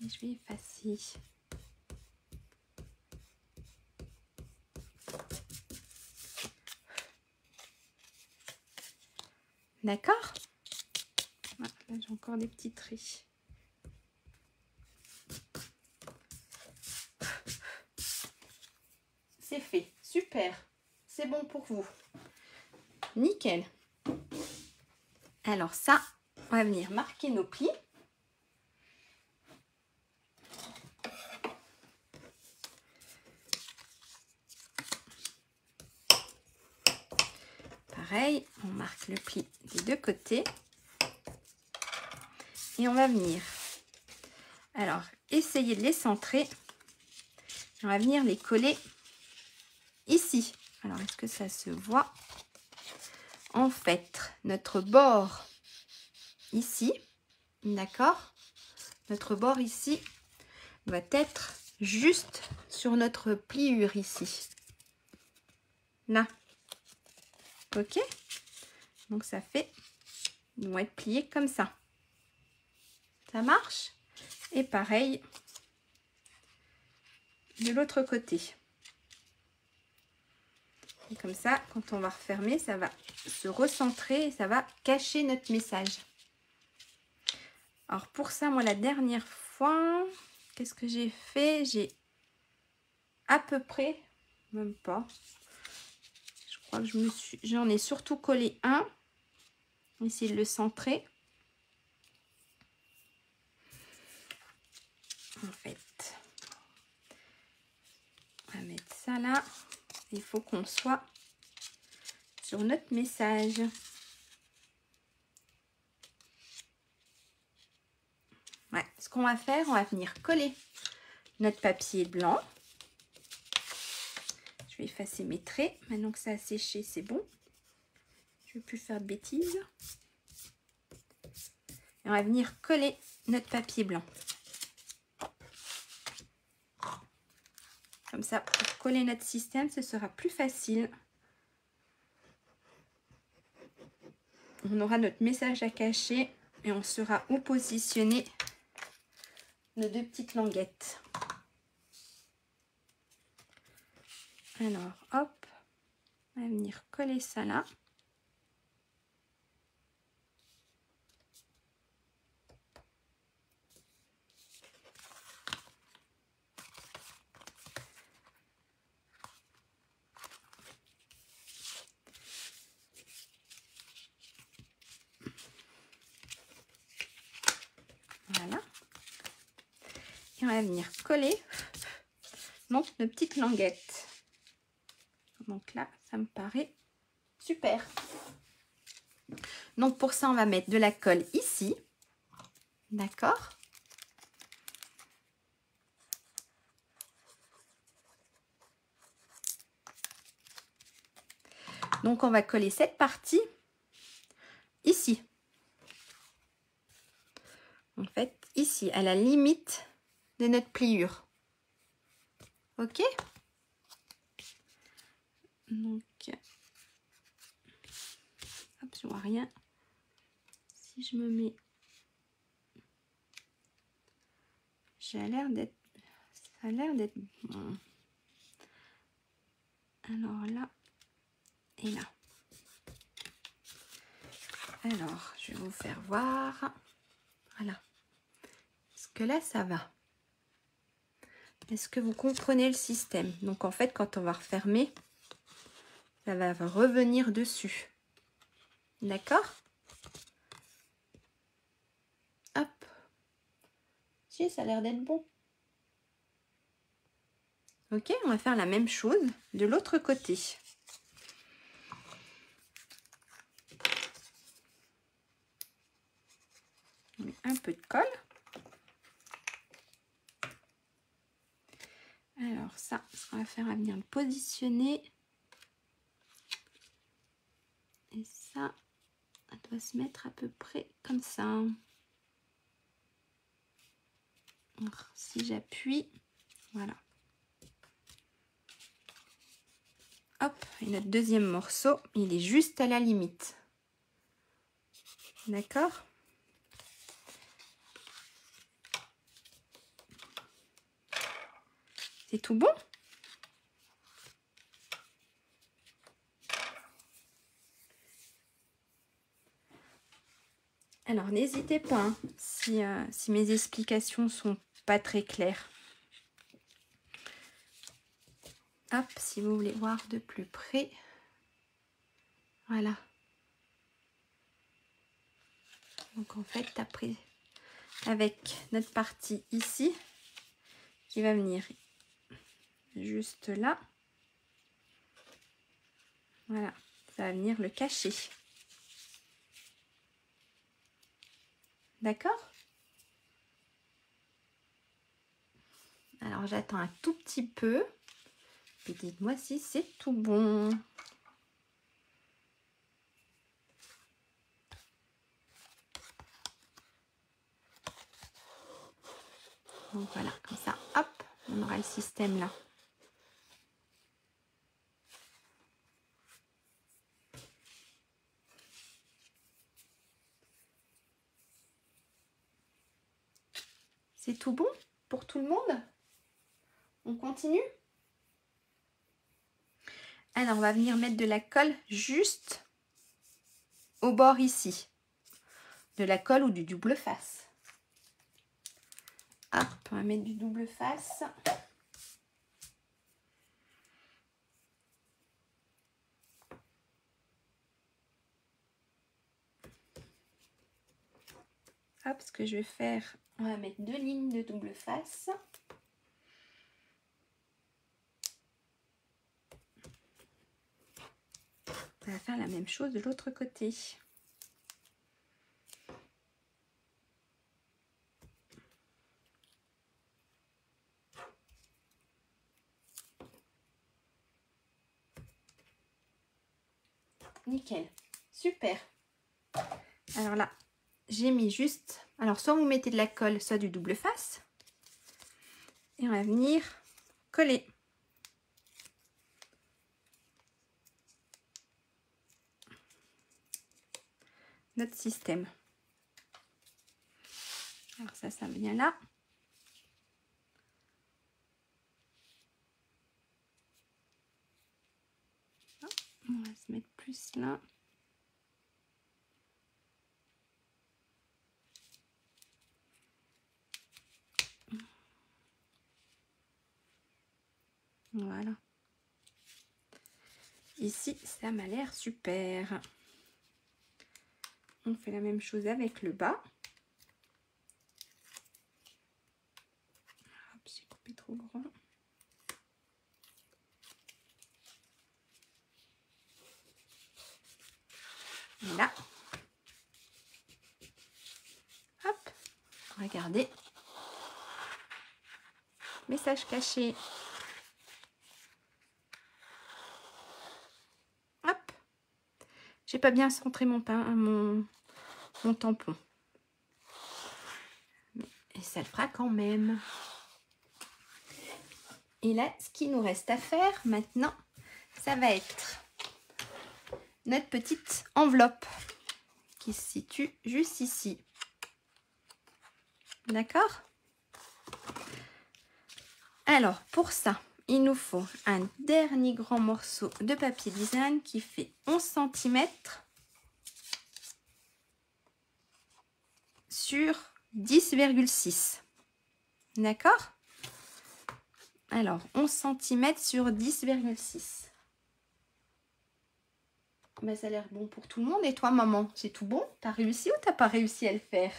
Speaker 1: Et je vais effacer. D'accord? Voilà, là j'ai encore des petits traits. C'est fait. Super. C'est bon pour vous. Nickel. Alors ça, on va venir marquer nos plis. Pareil, on marque le pli des deux côtés. Et on va venir, alors, essayer de les centrer. On va venir les coller ici. Alors, est-ce que ça se voit? En fait, notre bord ici, d'accord? Notre bord ici va être juste sur notre pliure ici. Là. Ok? Donc, ça fait, ils vont être pliés comme ça. Ça marche? Et pareil, de l'autre côté. Et comme ça, quand on va refermer, ça va se recentrer et ça va cacher notre message. Alors pour ça, moi la dernière fois, qu'est-ce que j'ai fait? J'ai à peu près, même pas. Je crois que j'en ai surtout collé un. Essayer de le centrer. En fait, on va mettre ça là. Il faut qu'on soit sur notre message. Ouais, ce qu'on va faire, on va venir coller notre papier blanc. Je vais effacer mes traits. Maintenant que ça a séché, c'est bon. Je ne vais plus faire de bêtises. Et on va venir coller notre papier blanc. Comme ça, pour coller notre système, ce sera plus facile. On aura notre message à cacher et on saura où positionner nos deux petites languettes. Alors, hop, on va venir coller ça là. Voilà. Et on va venir coller donc nos petites languettes. Donc là, ça me paraît super. Donc pour ça, on va mettre de la colle ici. D'accord? Donc on va coller cette partie ici. En fait, ici, à la limite de notre pliure. Ok? Donc, hop, je vois rien. Si je me mets... Ça a l'air d'être bon. Alors là et là. Alors, je vais vous faire voir. Voilà. Est-ce que là, ça va? Est-ce que vous comprenez le système? Donc, en fait, quand on va refermer, ça va revenir dessus. D'accord? Hop. Si, ça a l'air d'être bon. Ok, on va faire la même chose de l'autre côté. On met un peu de colle. Alors ça, ce qu'on va faire, on va venir le positionner. Et ça doit se mettre à peu près comme ça. Alors, si j'appuie, voilà. Hop, et notre deuxième morceau, il est juste à la limite. D'accord? C'est tout bon? Alors, n'hésitez pas hein, si mes explications sont pas très claires. Hop, si vous voulez voir de plus près. Voilà. Donc, en fait, après, avec notre partie ici, qui va venir juste là. Voilà, ça va venir le cacher. D'accord? Alors, j'attends un tout petit peu. Et dites-moi si c'est tout bon. Donc voilà, comme ça, hop, on aura le système là. C'est tout bon pour tout le monde? On continue? Alors, on va venir mettre de la colle juste au bord ici. De la colle ou du double face. Hop, on va mettre du double face. Hop, ce que je vais faire, on va mettre 2 lignes de double face. On va faire la même chose de l'autre côté. Nickel, super. Alors là, j'ai mis juste, alors soit vous mettez de la colle, soit du double face. Et on va venir coller. Notre système. Alors ça vient là. On va se mettre plus là. Voilà. Ici, ça m'a l'air super. On fait la même chose avec le bas. Hop, j'ai coupé trop grand. Voilà. Hop, regardez. Message caché. Hop. J'ai pas bien centré mon tampon. Et ça le fera quand même. Et là, ce qu'il nous reste à faire maintenant, ça va être notre petite enveloppe qui se situe juste ici. D'accord? Alors, pour ça, il nous faut un dernier grand morceau de papier design qui fait 11 cm sur 10,6. D'accord? Alors, 11 cm sur 10,6. Ben, ça a l'air bon pour tout le monde. Et toi, maman, c'est tout bon? T'as réussi ou t'as pas réussi à le faire?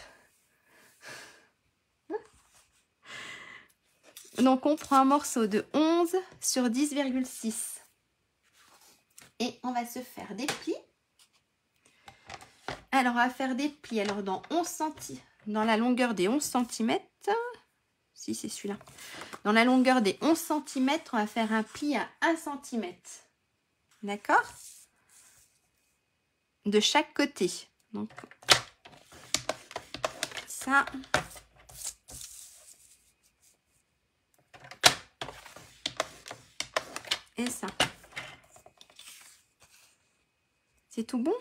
Speaker 1: Donc, on prend un morceau de 11 sur 10,6. Et on va se faire des plis. Alors, on va faire des plis. Alors, dans la longueur des 11 cm. Si, c'est celui-là. Dans la longueur des 11 cm, on va faire un pli à 1 cm. D'accord? De chaque côté. Donc, ça. Et ça. C'est tout bon?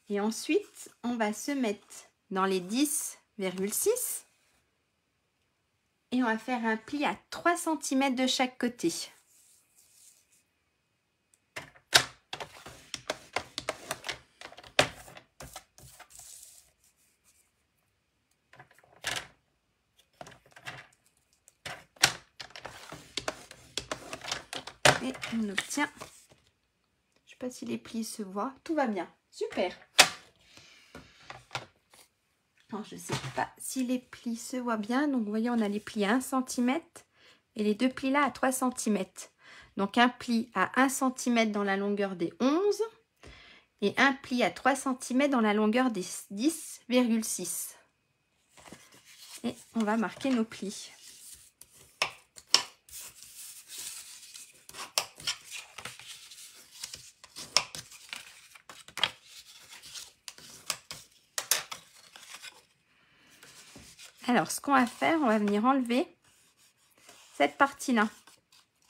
Speaker 1: Et ensuite, on va se mettre dans les 10,6 et on va faire un pli à 3 cm de chaque côté. Et on obtient, je ne sais pas si les plis se voient, tout va bien, super. Alors, je ne sais pas si les plis se voient bien, donc vous voyez on a les plis à 1 cm et les deux plis là à 3 cm. Donc un pli à 1 cm dans la longueur des 11 et un pli à 3 cm dans la longueur des 10,6. Et on va marquer nos plis. Alors, ce qu'on va faire, on va venir enlever cette partie-là.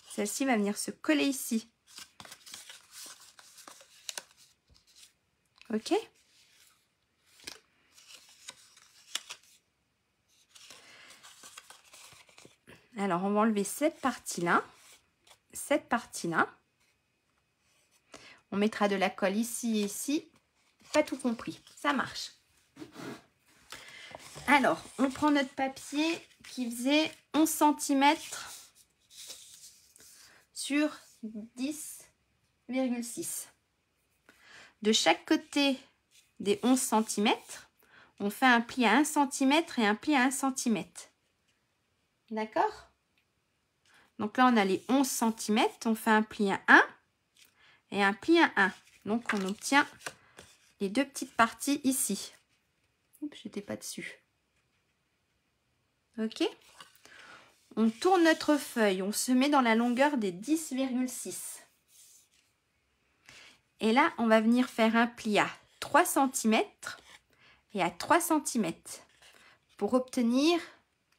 Speaker 1: Celle-ci va venir se coller ici. Ok? Alors, on va enlever cette partie-là. Cette partie-là. On mettra de la colle ici et ici. Pas tout compris. Ça marche. Alors, on prend notre papier qui faisait 11 cm sur 10,6. De chaque côté des 11 cm, on fait un pli à 1 cm et un pli à 1 cm. D'accord? Donc là, on a les 11 cm. On fait un pli à 1 et un pli à 1. Donc, on obtient les deux petites parties ici. Oups, j'étais pas dessus. Ok? On tourne notre feuille. On se met dans la longueur des 10,6. Et là, on va venir faire un pli à 3 cm et à 3 cm pour obtenir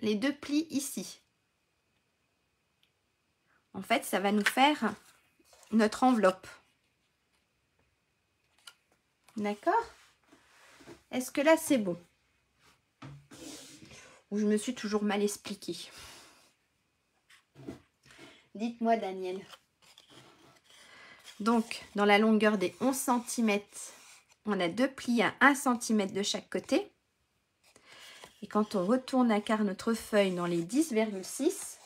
Speaker 1: les deux plis ici. En fait, ça va nous faire notre enveloppe. D'accord? Est-ce que là, c'est bon? Ou je me suis toujours mal expliquée? Dites-moi, Daniel. Donc, dans la longueur des 11 cm, on a deux plis à 1 cm de chaque côté. Et quand on retourne à quart notre feuille dans les 10,6,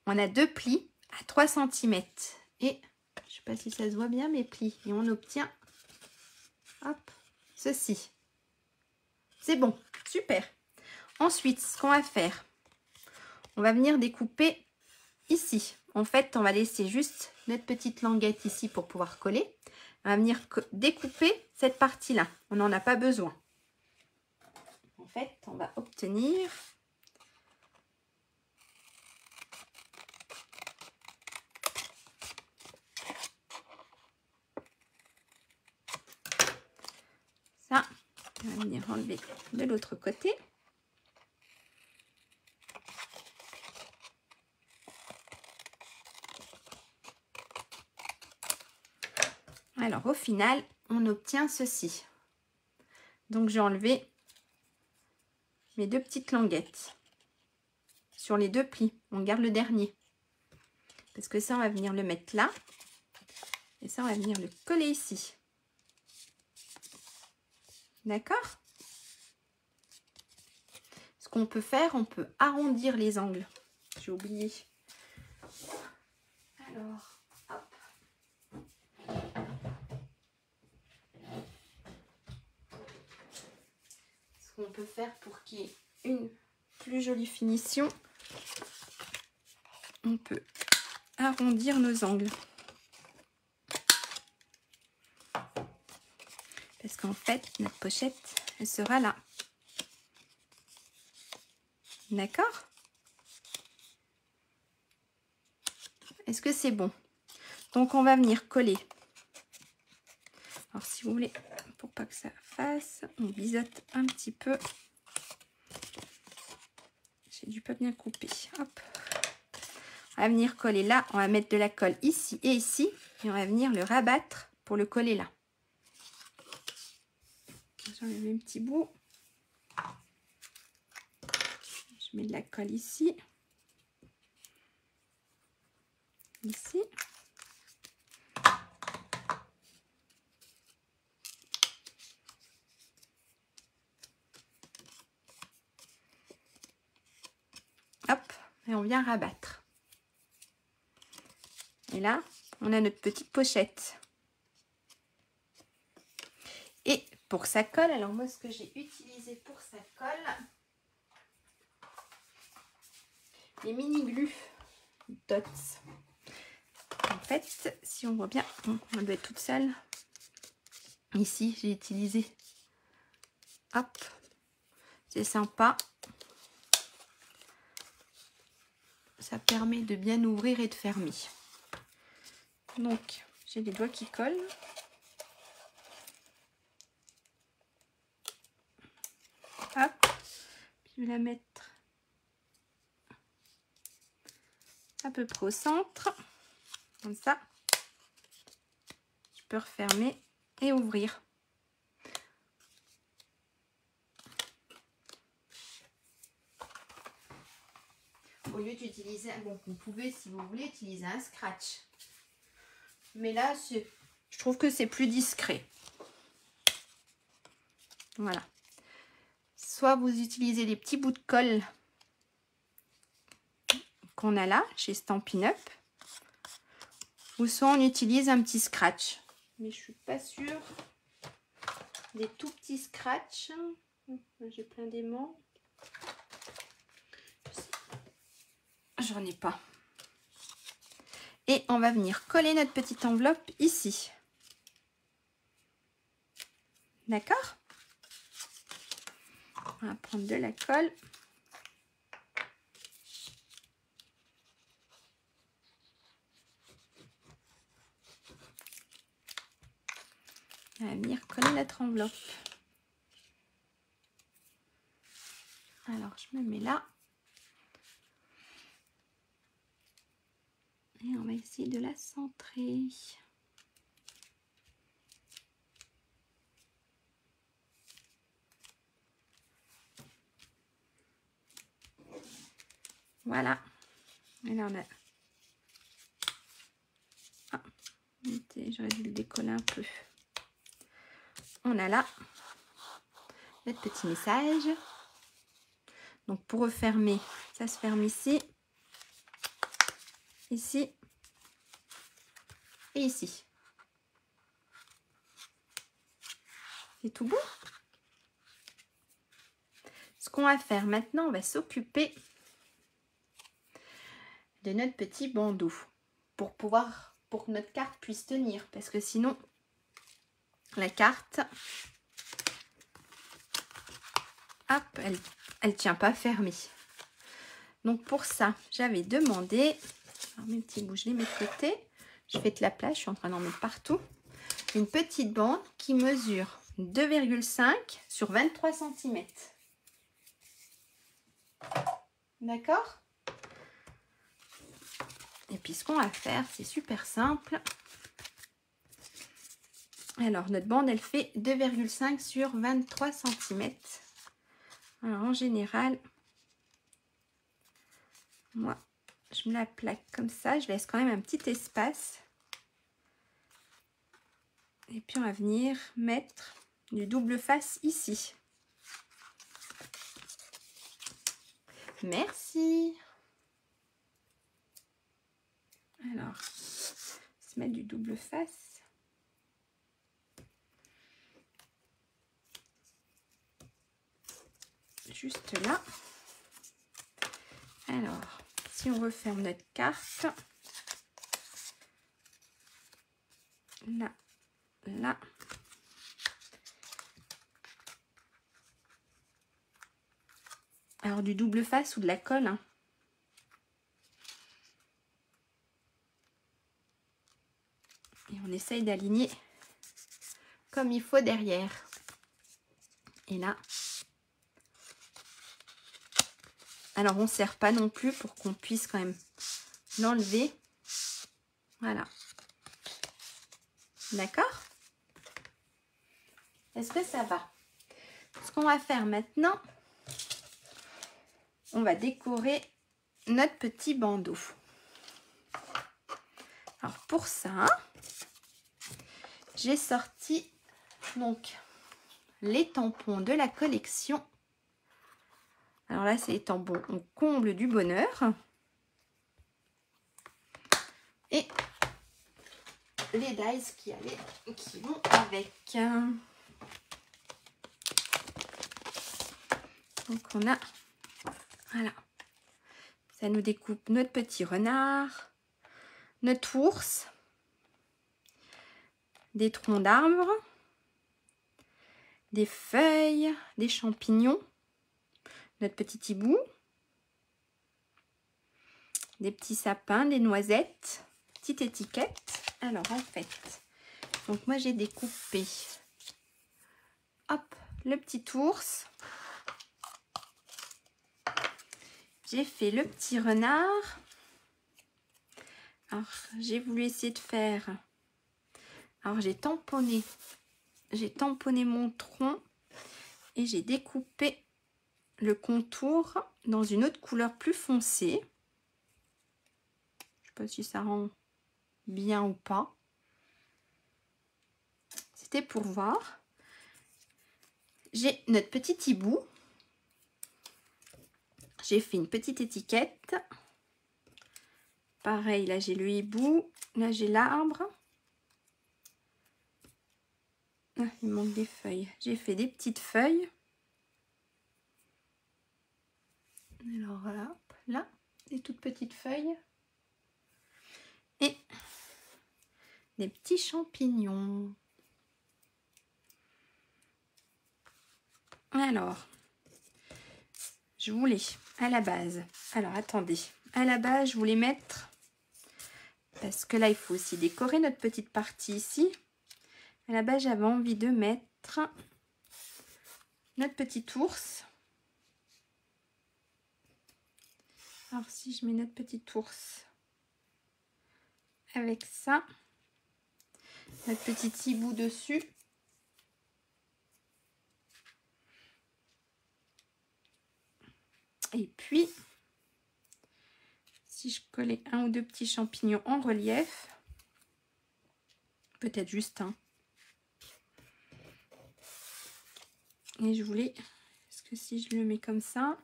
Speaker 1: on a deux plis à 3 cm. Et, je ne sais pas si ça se voit bien, mes plis. Et on obtient, hop, ceci. C'est bon, super. Ensuite, ce qu'on va faire, on va venir découper ici. En fait, on va laisser juste notre petite languette ici pour pouvoir coller. On va venir découper cette partie-là. On n'en a pas besoin. En fait, on va obtenir ça. On va venir enlever de l'autre côté. Alors, au final, on obtient ceci. Donc, j'ai enlevé mes deux petites languettes sur les deux plis. On garde le dernier. Parce que ça, on va venir le mettre là. Et ça, on va venir le coller ici. D'accord? Ce qu'on peut faire, on peut arrondir les angles. J'ai oublié. Alors, hop. Ce qu'on peut faire pour qu'il y ait une plus jolie finition, on peut arrondir nos angles. Parce qu'en fait, notre pochette, elle sera là. D'accord? Est-ce que c'est bon? Donc, on va venir coller. Alors, si vous voulez, pour pas que ça fasse, on biseaute un petit peu. J'ai dû pas bien couper. Hop. On va venir coller là. On va mettre de la colle ici et ici. Et on va venir le rabattre pour le coller là. J'enlève un petit bout. Je mets de la colle ici. Ici. Hop. Et on vient rabattre. Et là, on a notre petite pochette. Et pour sa colle, alors moi, ce que j'ai utilisé pour sa colle, les mini-glus Dots. En fait, si on voit bien, on doit être toute seule. Ici, j'ai utilisé. Hop, c'est sympa. Ça permet de bien ouvrir et de fermer. Donc, j'ai les doigts qui collent. Hop, je vais la mettre à peu près au centre. Comme ça. Je peux refermer et ouvrir. Au lieu d'utiliser, bon, vous pouvez, si vous voulez, utiliser un scratch. Mais là, je trouve que c'est plus discret. Voilà. Soit vous utilisez les petits bouts de colle qu'on a là, chez Stampin' Up. Ou soit on utilise un petit scratch. Mais je suis pas sûre des tout petits scratchs. J'ai plein d'aimants. J'en ai pas. Et on va venir coller notre petite enveloppe ici. D'accord? On va prendre de la colle. On va venir coller notre enveloppe. Alors, je me mets là. Et on va essayer de la centrer. Voilà. Et là, on a... Ah, j'aurais dû le décoller un peu. On a là notre petit message. Donc, pour refermer, ça se ferme ici. Ici. Et ici. C'est tout beau. Ce qu'on va faire maintenant, on va s'occuper de notre petit bandeau pour que notre carte puisse tenir, parce que sinon la carte, hop, elle tient pas fermée. Donc pour ça, j'avais demandé, alors mes petits bouts, je les mets de côté, je fais de la place, je suis en train d'en mettre partout, une petite bande qui mesure 2,5 sur 23 cm. D'accord? Et puis ce qu'on va faire, c'est super simple. Alors notre bande, elle fait 2,5 sur 23 cm. Alors en général, moi, je me la plaque comme ça. Je laisse quand même un petit espace. Et puis on va venir mettre du double face ici. Merci. Alors, se mettre du double face. Juste là. Alors, si on referme notre carte, là, là. Alors, du double face ou de la colle, hein. Et on essaye d'aligner comme il faut derrière. Et là. Alors, on ne serre pas non plus pour qu'on puisse quand même l'enlever. Voilà. D'accord? Est-ce que ça va? Ce qu'on va faire maintenant, on va décorer notre petit bandeau. Alors, pour ça, j'ai sorti donc les tampons de la collection. Alors là, c'est les tampons au comble du bonheur. Et les dies qui vont avec. Donc on a, voilà, ça nous découpe notre petit renard, notre ours, des troncs d'arbres, des feuilles, des champignons, notre petit hibou, des petits sapins, des noisettes, petite étiquette. Alors en fait, donc moi j'ai découpé, hop, le petit ours, j'ai fait le petit renard. Alors j'ai voulu essayer de faire, alors j'ai tamponné mon tronc et j'ai découpé le contour dans une autre couleur plus foncée. Je sais pas si ça rend bien ou pas. C'était pour voir. J'ai notre petit hibou. J'ai fait une petite étiquette. Pareil, là j'ai le hibou. Là j'ai l'arbre. Ah, il manque des feuilles. J'ai fait des petites feuilles. Alors voilà, hop, là, des toutes petites feuilles. Et des petits champignons. Alors, je voulais, à la base, alors attendez, à la base, je voulais mettre, parce que là, il faut aussi décorer notre petite partie ici. À la base, j'avais envie de mettre notre petit ours. Alors, si je mets notre petit ours avec ça, notre petit hibou dessus. Et puis, si je collais un ou deux petits champignons en relief, peut-être juste un. Et je voulais, est-ce que si je le mets comme ça,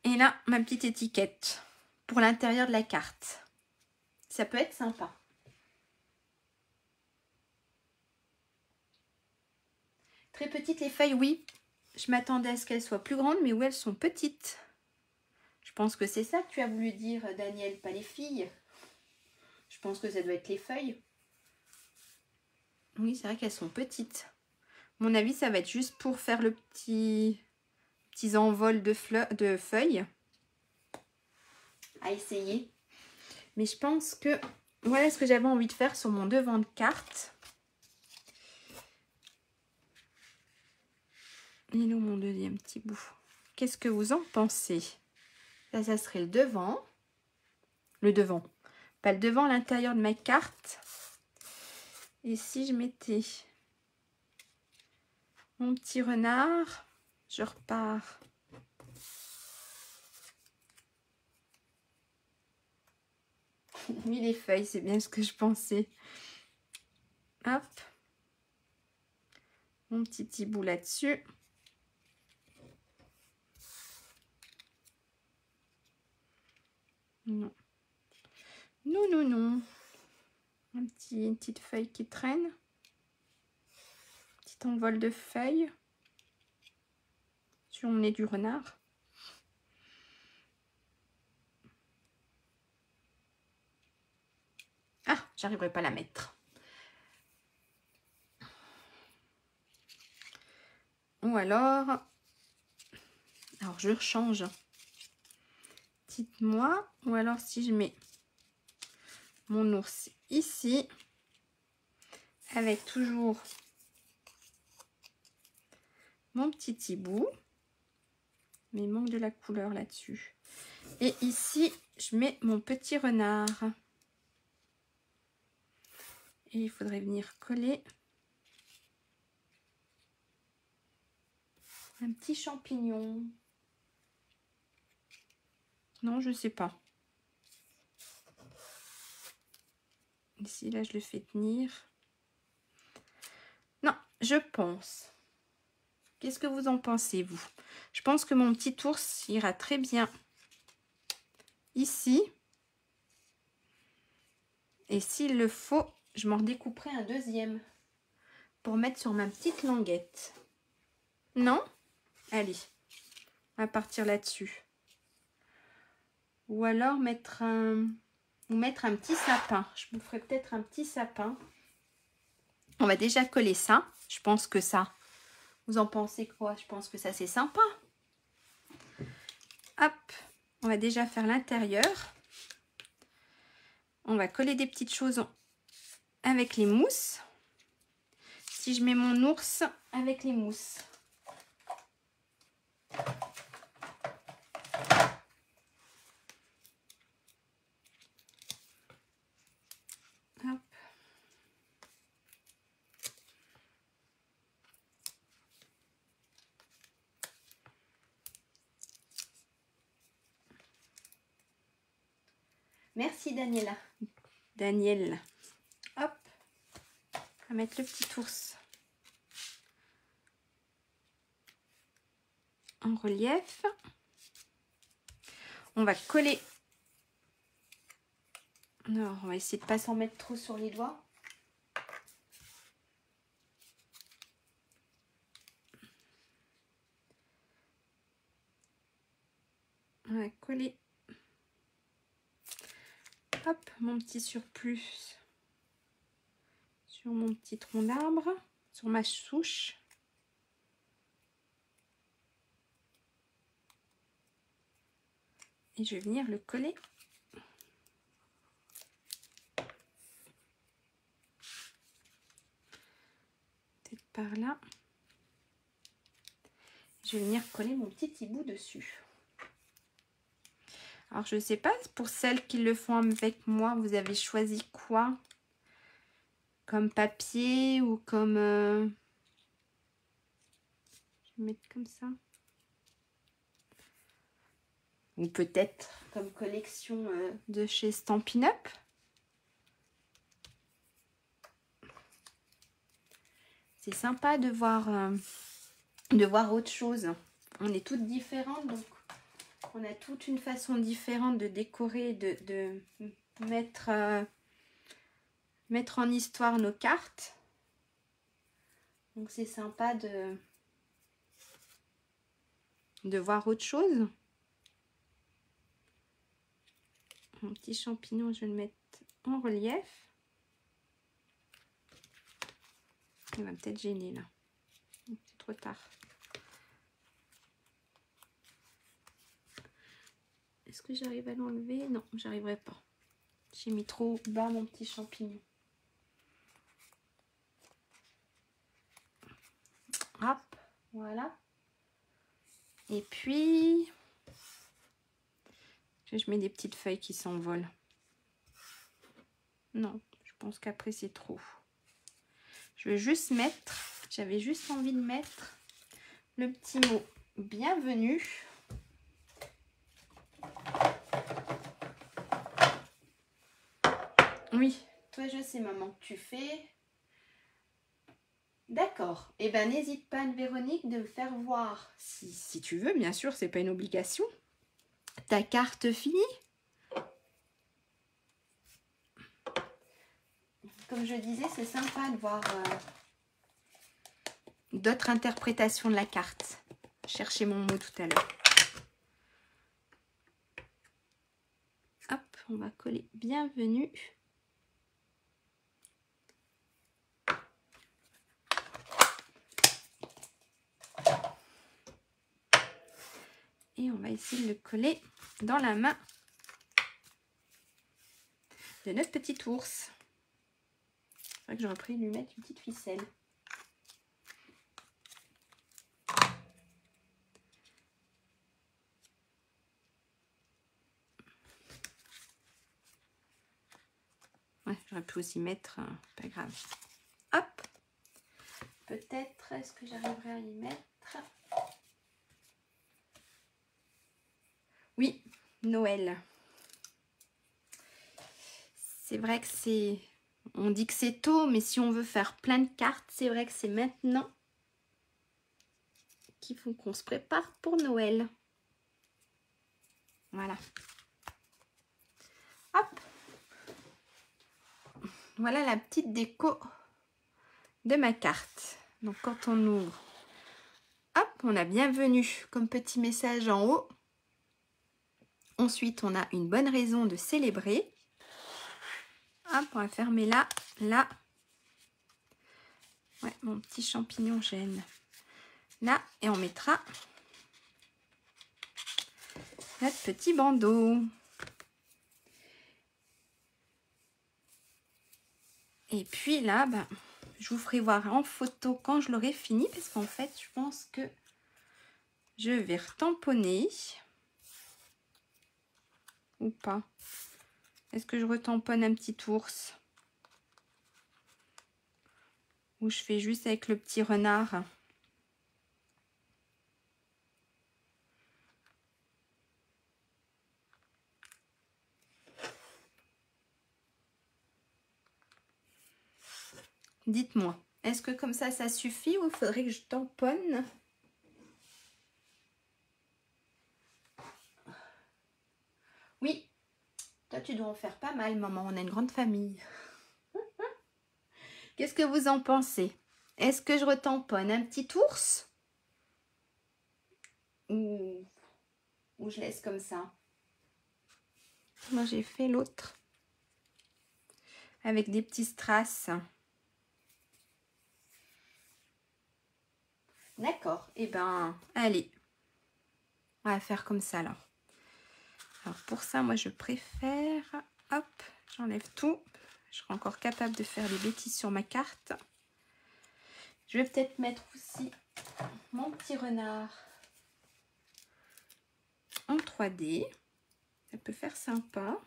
Speaker 1: et là, ma petite étiquette pour l'intérieur de la carte. Ça peut être sympa. Très petites les feuilles, oui. Je m'attendais à ce qu'elles soient plus grandes, mais où elles sont petites. Je pense que c'est ça que tu as voulu dire, Daniel, pas les filles. Je pense que ça doit être les feuilles. Oui, c'est vrai qu'elles sont petites. À mon avis, ça va être juste pour faire le petits envols de feuilles. À essayer. Mais je pense que voilà ce que j'avais envie de faire sur mon devant de carte. Et là, mon deuxième petit bout. Qu'est-ce que vous en pensez? Là, ça serait le devant. Le devant. Pas le devant, l'intérieur de ma carte. Et si je mettais mon petit renard, je repars. Oui, les feuilles, c'est bien ce que je pensais. Hop. Mon petit hibou là-dessus. Non. Non, non, non. Une petite feuille qui traîne. Petit envol de feuilles. Sur mon nez du renard. Ah, j'arriverai pas à la mettre. Ou alors je change. Dites-moi. Ou alors si je mets mon ours ici, avec toujours mon petit hibou, mais il manque de la couleur là-dessus. Et ici, je mets mon petit renard. Et il faudrait venir coller un petit champignon. Non, je sais pas. Ici, là, je le fais tenir. Non, je pense. Qu'est-ce que vous en pensez, vous? Je pense que mon petit ours ira très bien ici. Et s'il le faut, je m'en redécouperai un deuxième pour mettre sur ma petite languette. Non? Allez, on va partir là-dessus. Ou alors mettre un petit sapin. Je me ferai peut-être un petit sapin. On va déjà coller ça. Je pense que ça... Vous en pensez quoi? Je pense que ça, c'est sympa. Hop, on va déjà faire l'intérieur. On va coller des petites choses avec les mousses. Si je mets mon ours avec les mousses. Hop. Merci Daniela. Daniel. Hop. On va mettre le petit ours en relief. On va coller. Alors, on va essayer de ne pas s'en mettre trop sur les doigts. hop, mon petit surplus sur mon petit tronc d'arbre, sur ma souche. Et je vais venir le coller. Peut-être par là. Je vais venir coller mon petit hibou dessus. Alors, je ne sais pas, pour celles qui le font avec moi, vous avez choisi quoi? Comme papier ou comme... Je vais mettre comme ça. Ou peut-être comme collection de chez Stampin' Up. C'est sympa de voir autre chose. On est toutes différentes, donc on a toute une façon différente de décorer, de mettre en histoire nos cartes. Donc c'est sympa de voir autre chose. Mon petit champignon, je vais le mettre en relief. Il va peut-être gêner là. C'est trop tard. Est-ce que j'arrive à l'enlever? Non, j'arriverai pas. J'ai mis trop bas mon petit champignon. Hop, voilà. Et puis, je mets des petites feuilles qui s'envolent. Non, je pense qu'après c'est trop. Je vais juste mettre, j'avais juste envie de mettre le petit mot bienvenue. Oui, toi je sais maman que tu fais. D'accord. Eh ben n'hésite pas Anne-Véronique de me faire voir, si tu veux, bien sûr, c'est pas une obligation, ta carte finie. Comme je disais, c'est sympa de voir d'autres interprétations de la carte. Chercher mon mot tout à l'heure. Hop, on va coller bienvenue. Et on va essayer de le coller dans la main de notre petit ours. C'est vrai que j'aurais pu lui mettre une petite ficelle. Ouais, j'aurais pu aussi mettre, pas grave. Hop. Peut-être, est-ce que j'arriverai à y mettre? Oui, Noël. C'est vrai que c'est... On dit que c'est tôt, mais si on veut faire plein de cartes, c'est vrai que c'est maintenant qu'il faut qu'on se prépare pour Noël. Voilà. Hop. Voilà la petite déco de ma carte. Donc quand on ouvre, hop, on a bienvenue comme petit message en haut. Ensuite, on a une bonne raison de célébrer. Hop, on va fermer là, là. Ouais, mon petit champignon gêne. Là, et on mettra notre petit bandeau. Et puis là, ben, je vous ferai voir en photo quand je l'aurai fini, parce qu'en fait, je pense que je vais retamponner. Ou pas? Est-ce que je retamponne un petit ours? Ou je fais juste avec le petit renard? Dites-moi, est-ce que comme ça suffit ou il faudrait que je tamponne? Oui, toi tu dois en faire pas mal, maman, on a une grande famille. Qu'est-ce que vous en pensez? Est-ce que je retamponne un petit ours? Ou je laisse comme ça? Moi j'ai fait l'autre. avec des petits strass. D'accord, et ben allez, on va faire comme ça là. Alors pour ça, moi je préfère, hop, j'enlève tout. Je serai encore capable de faire des bêtises sur ma carte. Je vais peut-être mettre aussi mon petit renard en 3D. Ça peut faire sympa.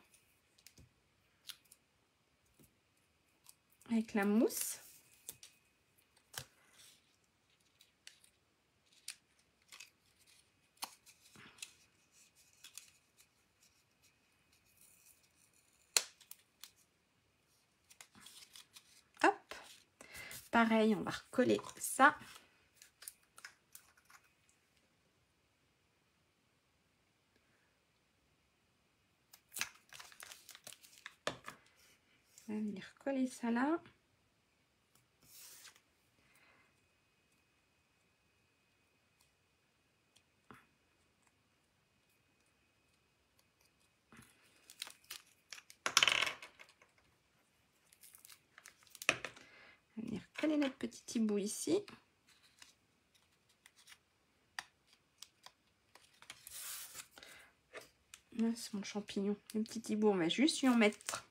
Speaker 1: Avec la mousse. Hop. Pareil, on va recoller ça. On va venir coller ça là. On va venir coller notre petit hibou ici. Là, c'est mon champignon. Le petit hibou, on va juste lui en mettre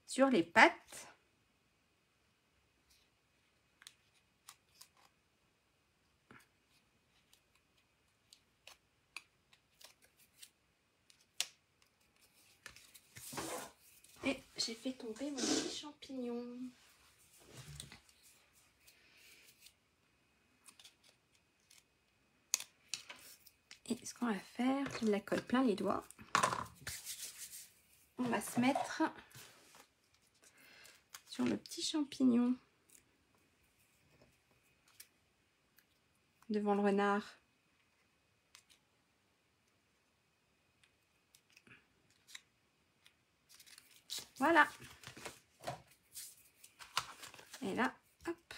Speaker 1: sur les pattes. Et j'ai fait tomber mon petit champignon. Et ce qu'on va faire, je la colle plein les doigts. On va se mettre sur le petit champignon devant le renard. Voilà. Et là, hop,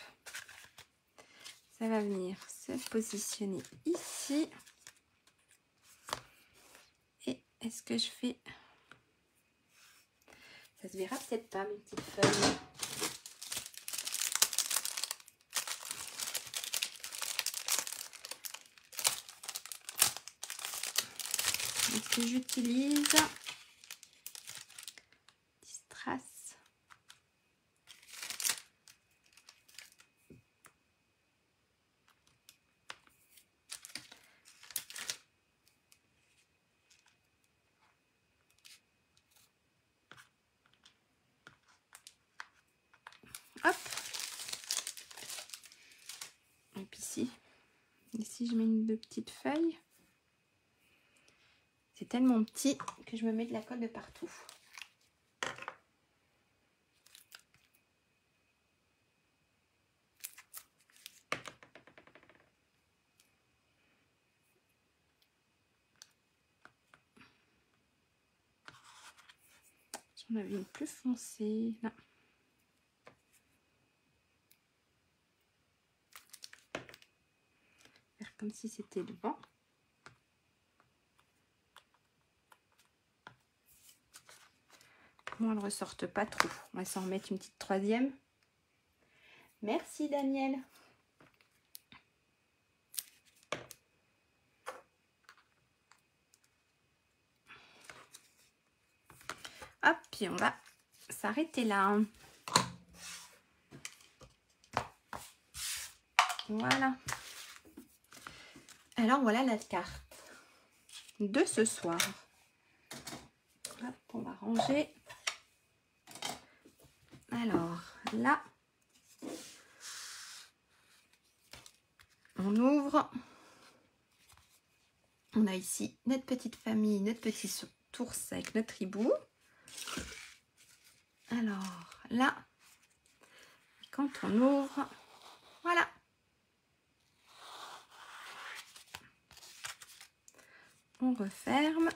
Speaker 1: ça va venir se positionner ici. Et est-ce que je fais... Ça se verra peut-être pas, mes petites feuilles. Est-ce que j'utilise des strass? Hop. Et puis ici je mets deux petites feuilles. C'est tellement petit que je me mets de la colle de partout. J'en avais une plus foncée. Non. Faire comme si c'était devant. Bon, elle ne ressorte pas trop. On va s'en remettre une petite troisième. Merci Daniel. Hop, puis on va s'arrêter là. Voilà. Alors voilà la carte de ce soir. Hop, on va ranger. Alors là, on ouvre. On a ici notre petite famille, notre petit ours avec notre hibou. Alors là, quand on ouvre, voilà. On referme.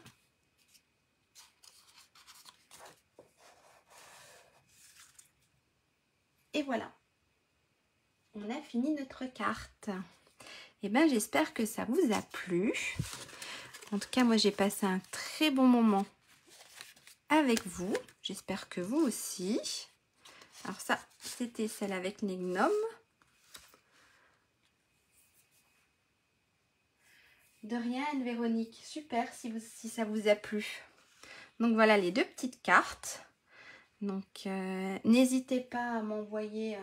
Speaker 1: Et voilà. On a fini notre carte. Et bien, j'espère que ça vous a plu. En tout cas, moi, j'ai passé un très bon moment avec vous. J'espère que vous aussi. Alors ça, c'était celle avec les gnomes. De rien, Anne-Véronique. Super si ça vous a plu. Donc voilà les deux petites cartes. Donc n'hésitez pas à m'envoyer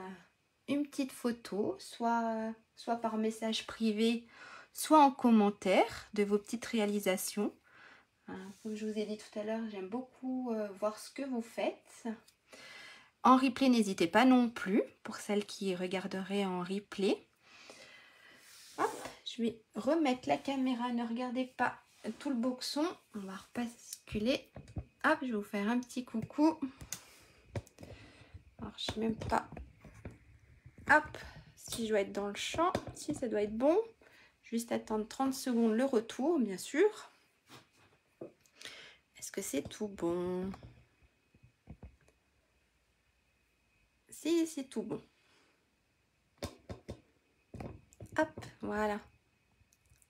Speaker 1: une petite photo, soit par message privé, soit en commentaire de vos petites réalisations. Comme je vous ai dit tout à l'heure, j'aime beaucoup voir ce que vous faites. En replay, n'hésitez pas non plus, pour celles qui regarderaient en replay. Hop, je vais remettre la caméra, ne regardez pas tout le boxon. On va repasculer. Hop, je vais vous faire un petit coucou. Alors, je sais même pas. Hop, si je dois être dans le champ, si ça doit être bon. Juste attendre 30 secondes le retour, bien sûr. Est-ce que c'est tout bon? Si, c'est tout bon. Hop, voilà.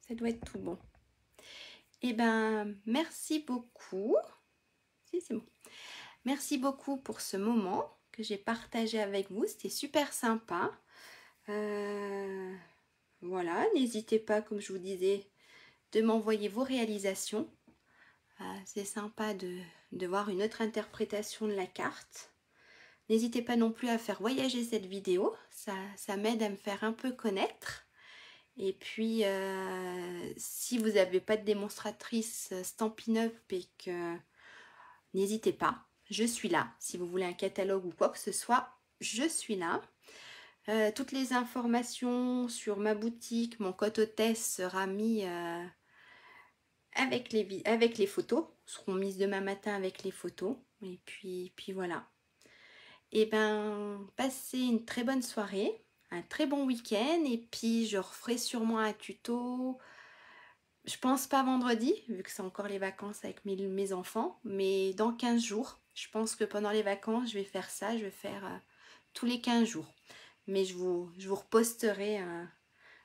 Speaker 1: Ça doit être tout bon. Eh ben, merci beaucoup. Si, c'est bon. Merci beaucoup pour ce moment que j'ai partagé avec vous. C'était super sympa. Voilà, n'hésitez pas, comme je vous disais, de m'envoyer vos réalisations. C'est sympa de voir une autre interprétation de la carte. N'hésitez pas non plus à faire voyager cette vidéo. Ça m'aide à me faire un peu connaître. Et puis, si vous n'avez pas de démonstratrice Stampin' Up et que... N'hésitez pas, je suis là. Si vous voulez un catalogue ou quoi que ce soit, je suis là. Toutes les informations sur ma boutique, mon code hôtesse sera mis avec les photos. Seront mises demain matin avec les photos. Et puis voilà. Et ben, passez une très bonne soirée, un très bon week-end. Et puis, je referai sûrement un tuto. Je pense pas vendredi, vu que c'est encore les vacances avec mes enfants. Mais dans 15 jours. Je pense que pendant les vacances, je vais faire ça. Je vais faire tous les 15 jours. Mais je vous reposterai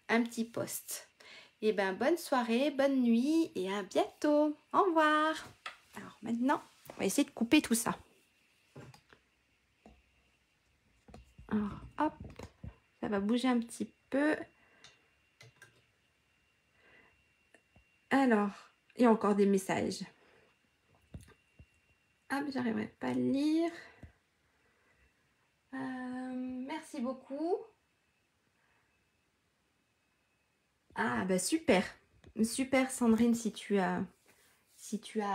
Speaker 1: un petit post. Et ben bonne soirée, bonne nuit et à bientôt. Au revoir. Alors maintenant, on va essayer de couper tout ça. Alors hop, ça va bouger un petit peu. Alors, il y a encore des messages. Hop, j'arriverai pas à lire. Merci beaucoup. Ah bah super. Super Sandrine, si tu as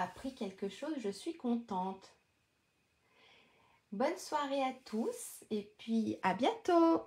Speaker 1: appris quelque chose, je suis contente. Bonne soirée à tous et puis à bientôt.